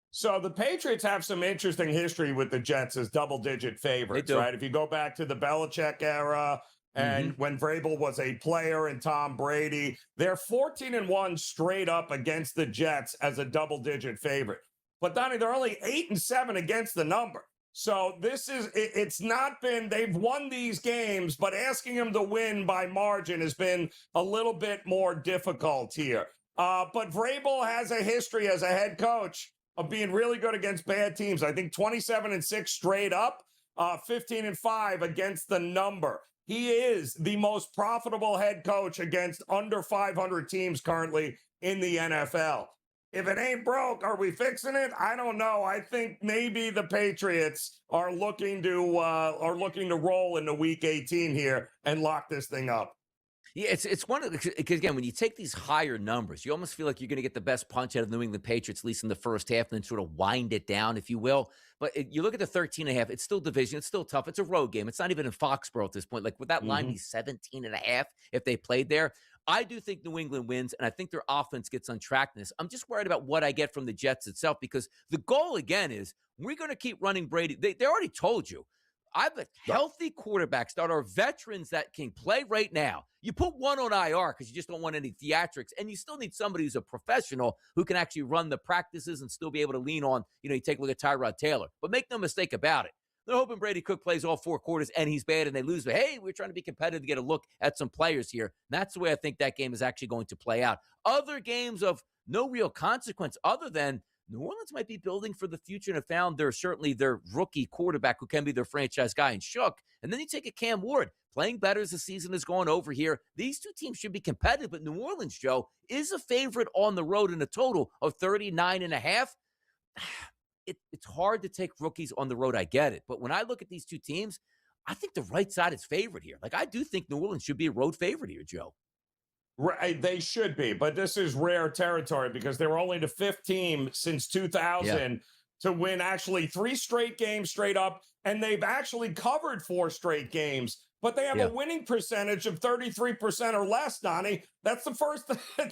So the Patriots have some interesting history with the Jets as double-digit favorites, right? If you go back to the Belichick era, and when Vrabel was a player and Tom Brady, they're 14-1 straight up against the Jets as a double-digit favorite. But Donnie, they're only 8-7 against the number. So it's not been, they've won these games, but asking them to win by margin has been a little bit more difficult here. But Vrabel has a history as a head coach of being really good against bad teams. I think 27-6 straight up, 15-5 against the number. He is the most profitable head coach against under 500 teams currently in the NFL. If it ain't broke, are we fixing it? I don't know. I think maybe the Patriots are looking to roll into Week 18 here and lock this thing up.
Yeah, it's one of the, because again, when you take these higher numbers, you almost feel like you're going to get the best punch out of the New England Patriots, at least in the first half, and then sort of wind it down, if you will. But you look at the 13.5, it's still division. It's still tough. It's a road game. It's not even in Foxborough at this point. Like, would that line be 17.5 if they played there? I do think New England wins, and I think their offense gets on track in this. I'm just worried about what I get from the Jets itself, because the goal, again, is we're going to keep running Brady. They already told you. I have a healthy quarterbacks that are veterans that can play right now. You put one on IR because you just don't want any theatrics, and you still need somebody who's a professional who can actually run the practices and still be able to lean on, you take a look at Tyrod Taylor. But make no mistake about it. They're hoping Brady Cook plays all 4 quarters and he's bad and they lose. But, hey, we're trying to be competitive to get a look at some players here. And that's the way I think that game is actually going to play out. Other games of no real consequence other than New Orleans might be building for the future and have found their rookie quarterback who can be their franchise guy in Shook. And then you take a Cam Ward, playing better as the season is going over here. These two teams should be competitive, but New Orleans, Joe, is a favorite on the road in a total of 39.5. it's hard to take rookies on the road. I get it. But when I look at these two teams, I think the right side is favored here. Like, I do think New Orleans should be a road favorite here, Joe.
Right, they should be, but this is rare territory because they were only the fifth team since 2000 to win actually 3 straight games straight up, and they've actually covered 4 straight games. But they have a winning percentage of 33% or less, Donnie. That's the first.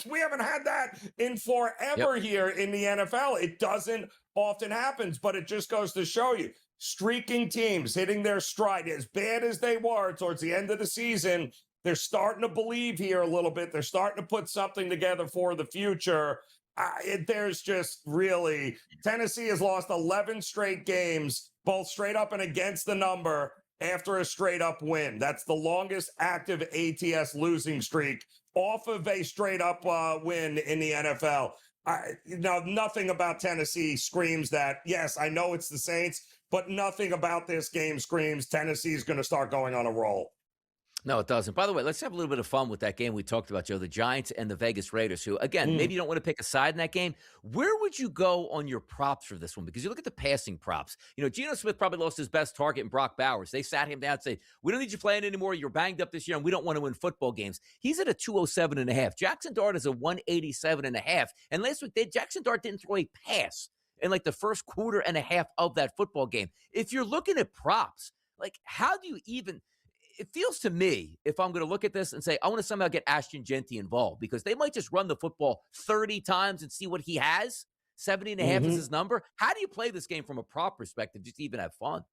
We haven't had that in forever here in the NFL. It doesn't often happen, but it just goes to show you, streaking teams hitting their stride, as bad as they were towards the end of the season, they're starting to believe here a little bit. They're starting to put something together for the future. There's just really, Tennessee has lost 11 straight games, both straight up and against the number, after a straight up win. That's the longest active ATS losing streak off of a straight up win in the NFL. Nothing about Tennessee screams that, yes, I know it's the Saints, but nothing about this game screams Tennessee's going to start going on a roll.
No, it doesn't. By the way, let's have a little bit of fun with that game we talked about, Joe, the Giants and the Vegas Raiders, who, again, maybe you don't want to pick a side in that game. Where would you go on your props for this one? Because you look at the passing props. You know, Geno Smith probably lost his best target in Brock Bowers. They sat him down and said, we don't need you playing anymore. You're banged up this year, and we don't want to win football games. He's at a 207.5. Jackson Dart is a 187.5. And last week, Jackson Dart didn't throw a pass in like the first quarter and a half of that football game. If you're looking at props, like, how do you even... It feels to me, if I'm going to look at this and say, I want to somehow get Ashton Genty involved, because they might just run the football 30 times and see what he has. 70.5 is his number. How do you play this game from a prop perspective, just to even have fun?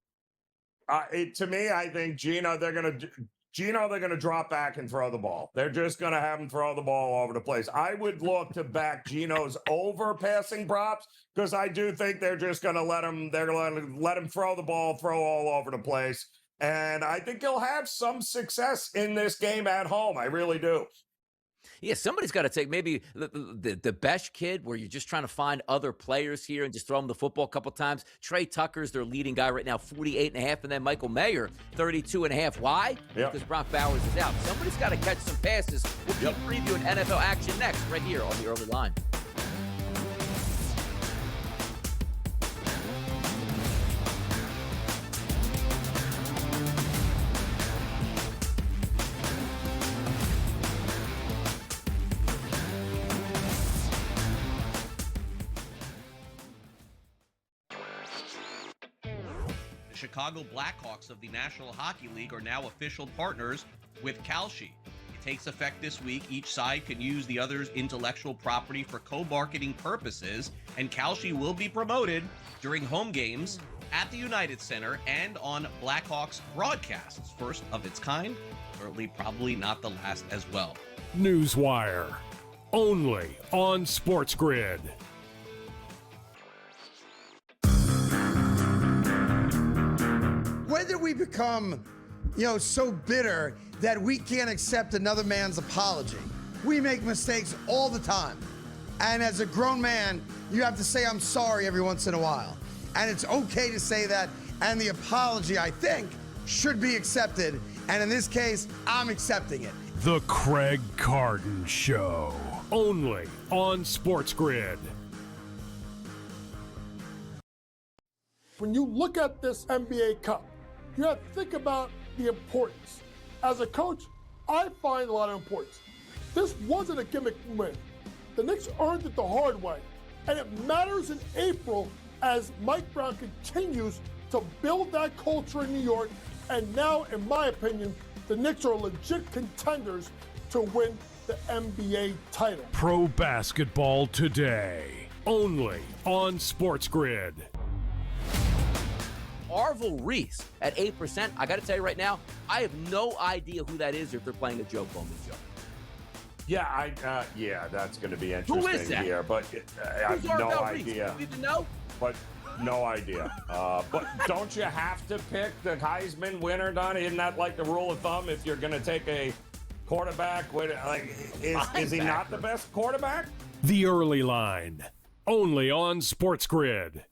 To me, I think Geno, they're going to drop back and throw the ball. They're just going to have him throw the ball all over the place. I would look to back Geno's over passing props, because I do think they're just going to let him throw the ball, throw all over the place. And I think he'll have some success in this game at home. I really do.
Yeah, somebody's got to take maybe the best kid, where you're just trying to find other players here and just throw him the football a couple times. Trey Tucker's their leading guy right now, 48.5, and then Michael Mayer, 32.5. Why? Because Brock Bowers is out. Somebody's got to catch some passes. We'll keep previewing NFL action next, right here on the early line.
Chicago Blackhawks of the National Hockey League are now official partners with Kalshi. It takes effect this week. Each side can use the other's intellectual property for co-marketing purposes, and Kalshi will be promoted during home games at the United Center and on Blackhawks broadcasts. First of its kind, certainly probably not the last as well.
Newswire, only on SportsGrid.
Whether we become, so bitter that we can't accept another man's apology. We make mistakes all the time. And as a grown man, you have to say, I'm sorry every once in a while. And it's okay to say that. And the apology, I think, should be accepted. And in this case, I'm accepting it.
The Craig Carden Show, only on SportsGrid.
When you look at this NBA Cup, you have to think about the importance. As a coach, I find a lot of importance. This wasn't a gimmick win. The Knicks earned it the hard way, and it matters in April as Mike Brown continues to build that culture in New York, and now, in my opinion, the Knicks are legit contenders to win the NBA title.
Pro basketball today, only on SportsGrid.
Arvil Reese at 8%. I got to tell you right now, I have no idea who that is, or if they're playing a joke on me, Joe.
Yeah, that's going to be interesting.
Who is that?
Here, but I have no idea.
Do you even know?
But no idea. But don't you have to pick the Heisman winner, Donnie? Isn't that like the rule of thumb if you're going to take a quarterback? Is he not the best quarterback?
The Early Line, only on SportsGrid.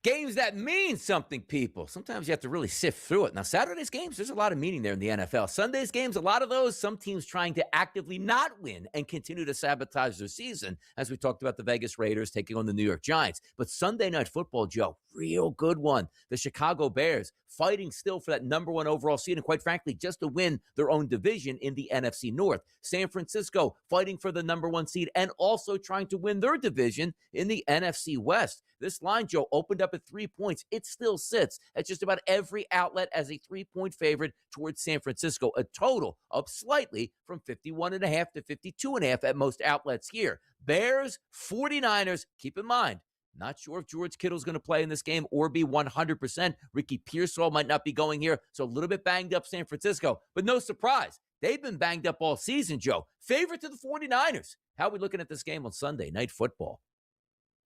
Games that mean something, people. Sometimes you have to really sift through it. Now, Saturday's games, there's a lot of meaning there in the NFL. Sunday's games, a lot of those, some teams trying to actively not win and continue to sabotage their season, as we talked about the Vegas Raiders taking on the New York Giants. But Sunday Night Football, Joe, real good one. The Chicago Bears fighting still for that number 1 overall seed and, quite frankly, just to win their own division in the NFC North. San Francisco fighting for the number 1 seed and also trying to win their division in the NFC West. This line, Joe, opened up at 3 points. It still sits at just about every outlet as a 3-point favorite towards San Francisco, a total up slightly from 51.5 to 52.5 at most outlets here. Bears, 49ers, keep in mind, not sure if George Kittle's going to play in this game or be 100%. Ricky Pearsall might not be going here, so a little bit banged up San Francisco. But no surprise, they've been banged up all season, Joe. Favorite to the 49ers. How are we looking at this game on Sunday Night Football?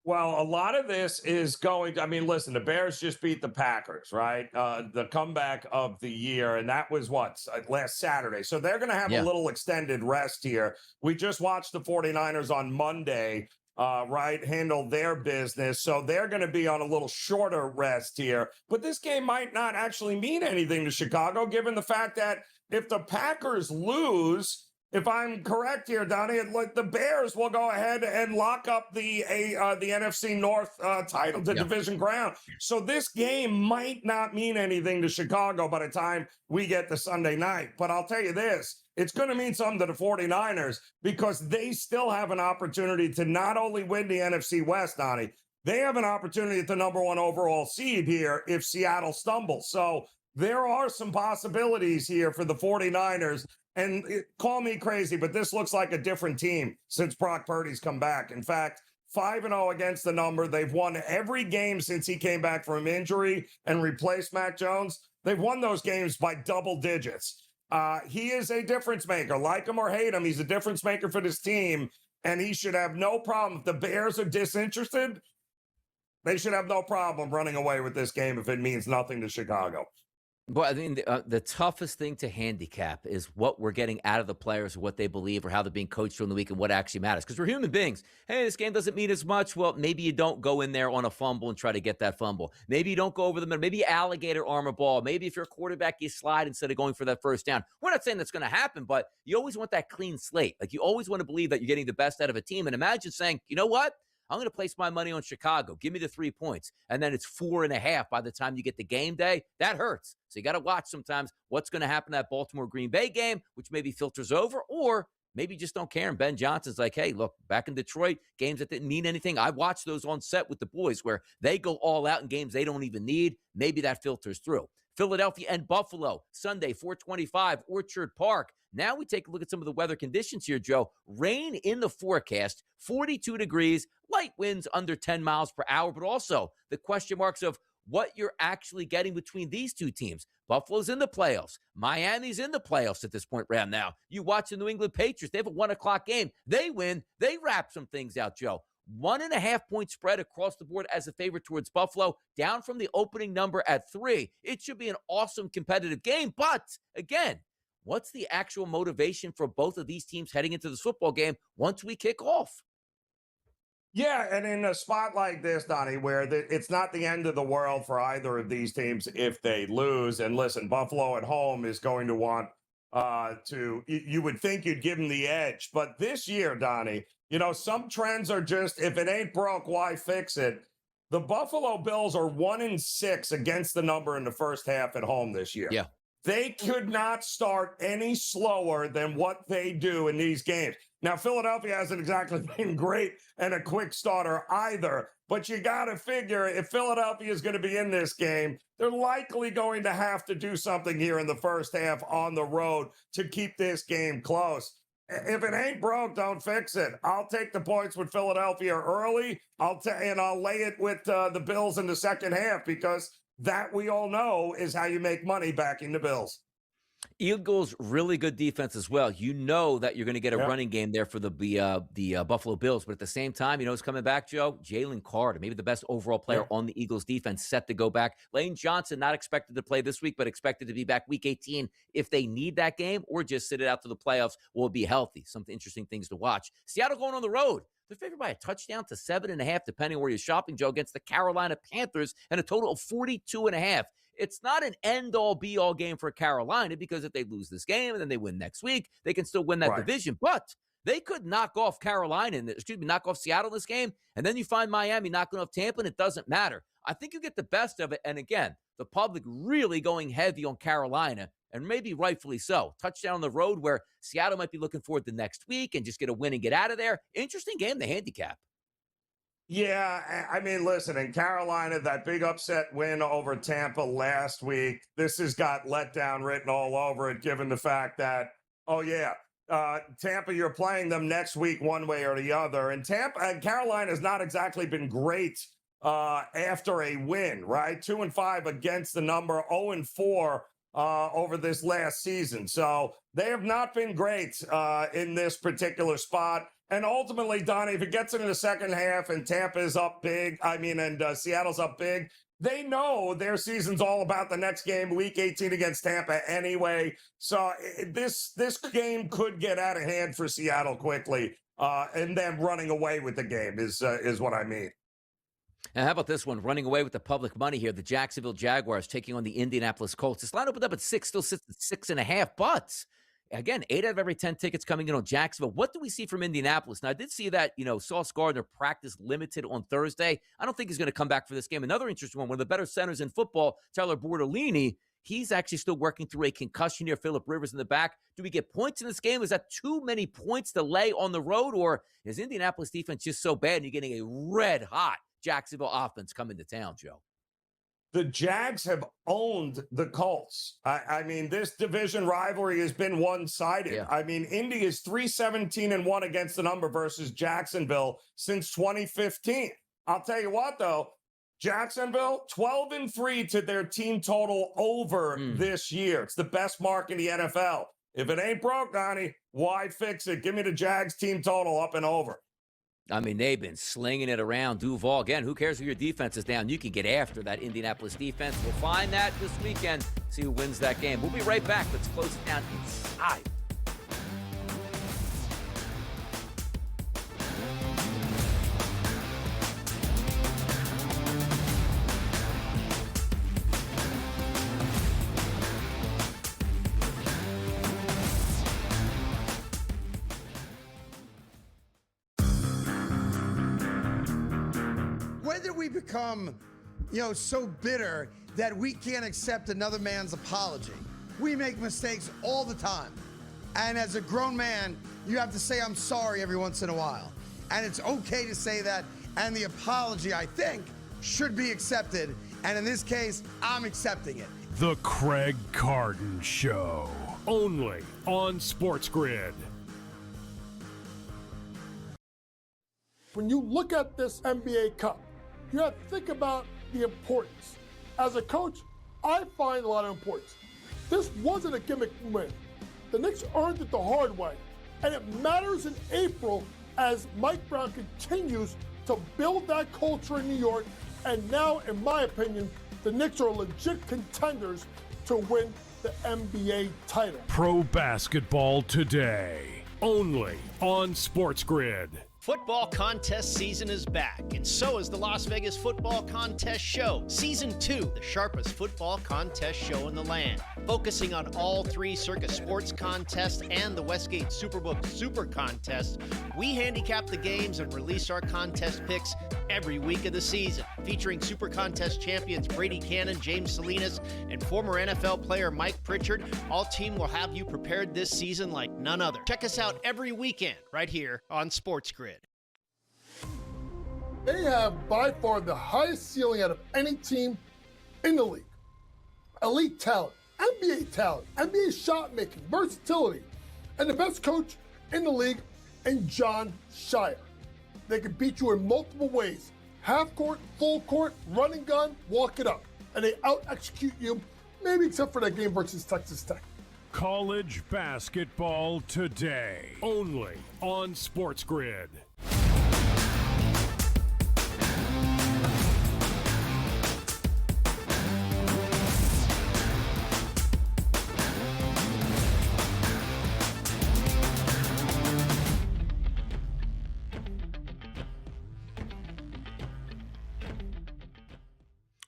Well, a lot of this is going, I mean, listen, the Bears just beat the Packers, right? The comeback of the year, and that was last Saturday. So they're going to have a little extended rest here. We just watched the 49ers on Monday, right, handle their business. So they're going to be on a little shorter rest here. But this game might not actually mean anything to Chicago, given the fact that if the Packers lose, if I'm correct here, Donnie, the Bears will go ahead and lock up the NFC North title, the division crown. So this game might not mean anything to Chicago by the time we get to Sunday night. But I'll tell you this, it's going to mean something to the 49ers because they still have an opportunity to not only win the NFC West, Donnie, they have an opportunity at the number 1 overall seed here if Seattle stumbles. So there are some possibilities here for the 49ers. And call me crazy, but this looks like a different team since Brock Purdy's come back. In fact, 5-0 against the number. They've won every game since he came back from injury and replaced Mac Jones. They've won those games by double digits. He is a difference maker. Like him or hate him, he's a difference maker for this team, and he should have no problem. If the Bears are disinterested, they should have no problem running away with this game if it means nothing to Chicago.
Well, I mean, the toughest thing to handicap is what we're getting out of the players, or what they believe, or how they're being coached during the week, and what actually matters. Because we're human beings. Hey, this game doesn't mean as much. Well, maybe you don't go in there on a fumble and try to get that fumble. Maybe you don't go over the middle. Maybe you alligator arm a ball. Maybe if you're a quarterback, you slide instead of going for that first down. We're not saying that's going to happen, but you always want that clean slate. Like, you always want to believe that you're getting the best out of a team. And imagine saying, you know what? I'm going to place my money on Chicago. Give me the 3 points. And then it's 4.5 by the time you get the game day. That hurts. So you got to watch sometimes what's going to happen in that Baltimore-Green Bay game, which maybe filters over, or maybe you just don't care. And Ben Johnson's like, hey, look, back in Detroit, games that didn't mean anything. I watched those on set with the boys where they go all out in games they don't even need. Maybe that filters through. Philadelphia and Buffalo, Sunday, 4:25, Orchard Park. Now we take a look at some of the weather conditions here, Joe. Rain in the forecast, 42 degrees, light winds under 10 miles per hour, but also the question marks of what you're actually getting between these two teams. Buffalo's in the playoffs. Miami's in the playoffs at this point right now. You watch the New England Patriots. They have a 1 o'clock game. They win. They wrap some things out, Joe. 1.5 point spread across the board as a favorite towards Buffalo, down from the opening number at 3. It should be an awesome competitive game. But again, what's the actual motivation for both of these teams heading into this football game once we kick off?
Yeah, and in a spot like this, Donnie, where it's not the end of the world for either of these teams if they lose. And listen, Buffalo at home is going to want you would think you'd give them the edge. But this year, Donnie, you know, some trends are just, if it ain't broke, why fix it? The Buffalo Bills are 1-6 against the number in the first half at home this year.
Yeah.
They could not start any slower than what they do in these games. Now, Philadelphia hasn't exactly been great and a quick starter either, but you got to figure if Philadelphia is going to be in this game, they're likely going to have to do something here in the first half on the road to keep this game close. If it ain't broke, don't fix it. I'll take the points with Philadelphia early. I'll lay it with the Bills in the second half because that we all know is how you make money backing the Bills.
Eagles, really good defense as well. You know that you're going to get a running game there for the Buffalo Bills. But at the same time, you know who's coming back, Joe? Jalen Carter, maybe the best overall player on the Eagles defense, set to go back. Lane Johnson, not expected to play this week, but expected to be back week 18 if they need that game, or just sit it out to the playoffs. Will be healthy. Some interesting things to watch. Seattle going on the road. They're favored by a touchdown to 7.5, depending on where you're shopping, Joe, against the Carolina Panthers, and a total of 42.5. It's not an end-all, be-all game for Carolina, because if they lose this game and then they win next week, they can still win that division. But they could knock off knock off Seattle in this game, and then you find Miami knocking off Tampa, and it doesn't matter. I think you get the best of it. And again, the public really going heavy on Carolina, and maybe rightfully so. Touchdown on the road where Seattle might be looking forward to next week and just get a win and get out of there. Interesting game, the handicap.
Yeah, I mean, listen, in Carolina, that big upset win over Tampa last week, this has got letdown written all over it, given the fact that, Tampa, you're playing them next week one way or the other. And Carolina has not exactly been great after a win, right? 2-5 against the number, 0-4 over this last season. So they have not been great in this particular spot. And ultimately, Donnie, if it gets into the second half and Tampa's up big, and Seattle's up big, they know their season's all about the next game, week 18 against Tampa anyway. So this game could get out of hand for Seattle quickly, and them running away with the game is what I mean.
And how about this one? Running away with the public money here. The Jacksonville Jaguars taking on the Indianapolis Colts. This line opened up at 6, still sits at 6.5, but again, 8 out of every 10 tickets coming in on Jacksonville. What do we see from Indianapolis? Now, I did see that, Sauce Gardner practice limited on Thursday. I don't think he's going to come back for this game. Another interesting one of the better centers in football, Tyler Bortolini, he's actually still working through a concussion here. Phillip Rivers in the back. Do we get points in this game? Is that too many points to lay on the road? Or is Indianapolis defense just so bad and you're getting a red-hot Jacksonville offense coming to town, Joe?
The Jags have owned the Colts. I mean, this division rivalry has been one-sided.
Yeah.
I mean, Indy is 3-17-1 against the number versus Jacksonville since 2015. I'll tell you what, though, Jacksonville, 12-3 to their team total over this year. It's the best mark in the NFL. If it ain't broke, Donnie, why fix it? Give me the Jags team total up and over.
I mean, they've been slinging it around. Duval, again, who cares if your defense is down? You can get after that Indianapolis defense. We'll find that this weekend, see who wins that game. We'll be right back. Let's close it down inside.
Whether we become, so bitter that we can't accept another man's apology. We make mistakes all the time. And as a grown man, you have to say, I'm sorry every once in a while. And it's okay to say that. And the apology, I think, should be accepted. And in this case, I'm accepting it.
The Craig Carton Show. Only on SportsGrid.
When you look at this NBA Cup, you have to think about the importance. As a coach, I find a lot of importance. This wasn't a gimmick win. The Knicks earned it the hard way, and it matters in April as Mike Brown continues to build that culture in New York, and now, in my opinion, the Knicks are legit contenders to win the NBA title.
Pro basketball today. Only on SportsGrid.
Football contest season is back, and so is the Las Vegas Football Contest Show. Season 2, the sharpest football contest show in the land. Focusing on all 3 Circus Sports contests and the Westgate Superbook Super Contest, we handicap the games and release our contest picks every week of the season. Featuring Super Contest champions Brady Cannon, James Salinas, and former NFL player Mike Pritchard, all team will have you prepared this season like none other. Check us out every weekend right here on SportsGrid.
They have by far the highest ceiling out of any team in the league. Elite talent, NBA shot making, versatility, and the best coach in the league in John Shire. They can beat you in multiple ways. Half court, full court, run and gun, walk it up. And they out-execute you, maybe except for that game versus Texas Tech.
College basketball today, only on SportsGrid.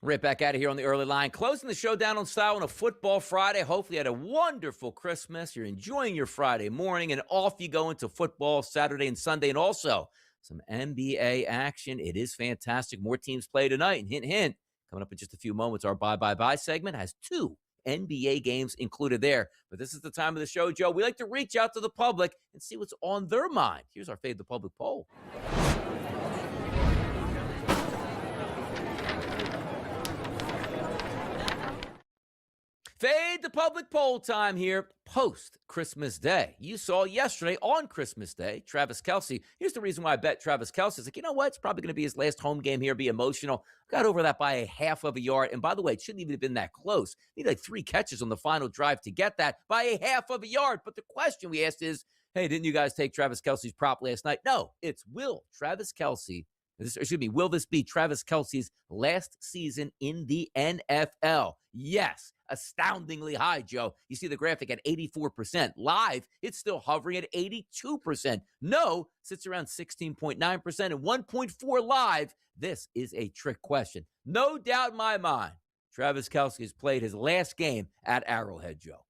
Right back out of here on the early line. Closing the show down on style on a football Friday. Hopefully you had a wonderful Christmas. You're enjoying your Friday morning, and off you go into football Saturday and Sunday, and also some NBA action. It is fantastic. More teams play tonight. And hint, hint, coming up in just a few moments, our Bye segment has 2 NBA games included there. But this is the time of the show, Joe. We like to reach out to the public and see what's on their mind. Here's our Fade the Public poll. Fade the Public poll time here post-Christmas Day. You saw yesterday on Christmas Day, Travis Kelce. Here's the reason why I bet Travis Kelce. It's like, you know what? It's probably going to be his last home game here, be emotional. Got over that by a half of a yard. And by the way, it shouldn't even have been that close. Need like 3 catches on the final drive to get that by a half of a yard. But the question we asked is, hey, didn't you guys take Travis Kelce's prop last night? No, it's will this be Travis Kelce's last season in the NFL? Yes. Astoundingly high, Joe. You see the graphic at 84%. Live, it's still hovering at 82%. No, sits around 16.9% and 1.4 live. This is a trick question. No doubt in my mind, Travis Kelce has played his last game at Arrowhead, Joe.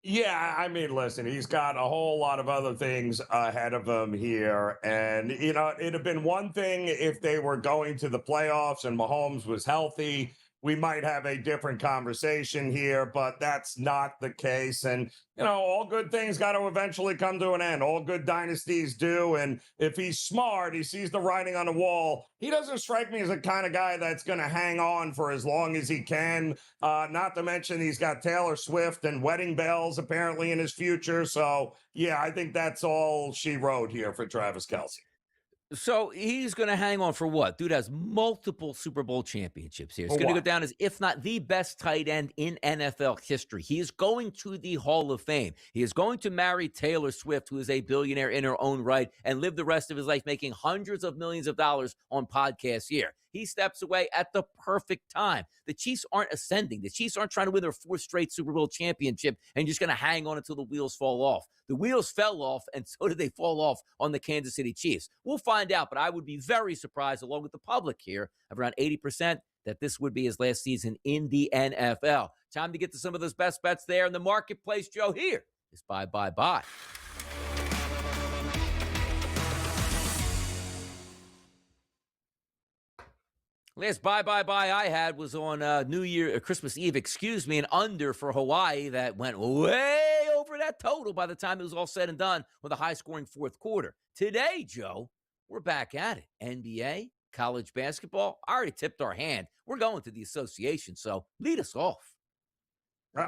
Yeah, I mean, listen, he's got a whole lot of other things ahead of him here. And, you know, it'd have been one thing if they were going to the playoffs and Mahomes was healthy. We might have a different conversation here, but that's not the case. And, you know, all good things got to eventually come to an end. All good dynasties do. And if he's smart, he sees the writing on the wall. He doesn't strike me as the kind of guy that's going to hang on for as long as he can. Not to mention he's got Taylor Swift and wedding bells apparently in his future. So, yeah, I think that's all she wrote here for Travis Kelce.
So he's going to hang on for what? Dude has multiple Super Bowl championships here. It's going to go down as, if not the best tight end in NFL history. He is going to the Hall of Fame. He is going to marry Taylor Swift, who is a billionaire in her own right, and live the rest of his life making hundreds of millions of dollars on podcasts here. He steps away at the perfect time. The Chiefs aren't ascending. The Chiefs aren't trying to win their 4th straight Super Bowl championship and just going to hang on until the wheels fall off. The wheels fell off, and so did they fall off on the Kansas City Chiefs. We'll find out, but I would be very surprised, along with the public here, of around 80%, that this would be his last season in the NFL. Time to get to some of those best bets there in the marketplace, Joe. Here is Bye. Last bye I had was on Christmas Eve, an under for Hawaii that went way over that total by the time it was all said and done with a high-scoring 4th quarter. Today, Joe, we're back at it. NBA, college basketball. I already tipped our hand. We're going to the association, so lead us off.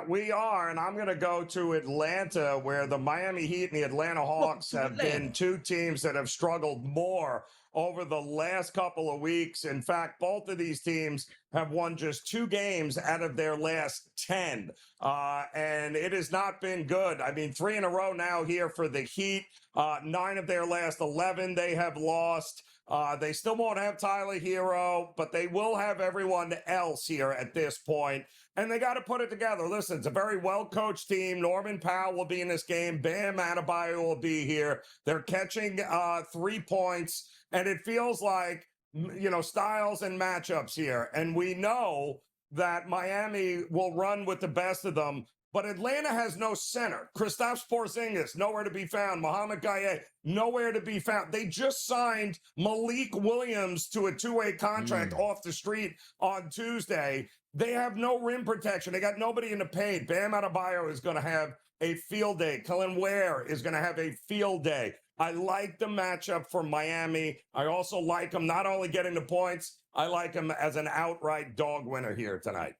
We are, and I'm going to go to Atlanta, where the Miami Heat and the Atlanta Hawks have been 2 teams that have struggled more over the last couple of weeks. In fact, both of these teams have won just 2 games out of their last 10, and it has not been good. I mean, 3 in a row now here for the Heat. 9 of their last 11 they have lost. They still won't have Tyler Hero, but they will have everyone else here at this point. And they got to put it together. Listen, it's a very well-coached team. Norman Powell will be in this game. Bam Adebayo will be here. They're catching 3 points, and it feels like, you know, styles and matchups here. And we know that Miami will run with the best of them, but Atlanta has no center. Kristaps Porzingis, nowhere to be found. Mohamed Gaye, nowhere to be found. They just signed Malik Williams to a 2-way contract off the street on Tuesday. They have no rim protection. They got nobody in the paint. Bam Adebayo is going to have a field day. Kellen Ware is going to have a field day. I like the matchup for Miami. I also like them not only getting the points, I like them as an outright dog winner here tonight.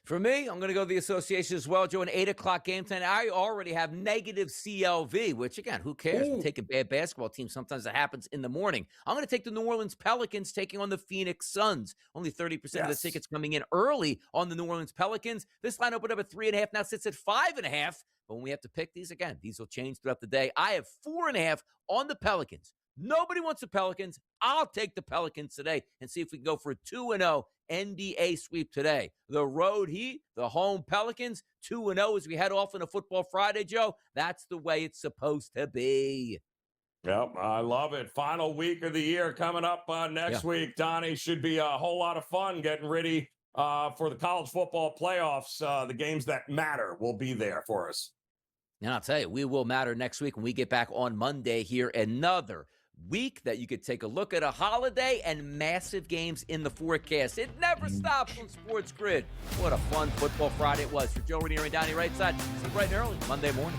For me, I'm going to go the association as well, Joe. An 8 o'clock game tonight. I already have negative CLV, which, again, who cares? We take a bad basketball team. Sometimes it happens in the morning. I'm going to take the New Orleans Pelicans taking on the Phoenix Suns. Only 30% of the tickets coming in early on the New Orleans Pelicans. This line opened up at 3.5, now sits at 5.5. But when we have to pick these, again, these will change throughout the day. I have 4.5 on the Pelicans. Nobody wants the Pelicans. I'll take the Pelicans today and see if we can go for a 2-0 NBA sweep today. The road Heat, the home Pelicans, 2-0 as we head off on a Football Friday, Joe. That's the way it's supposed to be.
Yep, I love it. Final week of the year coming up next week. Donnie, should be a whole lot of fun getting ready for the college football playoffs. The games that matter will be there for us.
And I'll tell you, we will matter next week when we get back on Monday here. Another week that you could take a look at a holiday and massive games in the forecast. It never stops on SportsGrid. What a fun Football Friday it was. For Joe Ranieri and Donnie Rightside, see you bright and early Monday morning.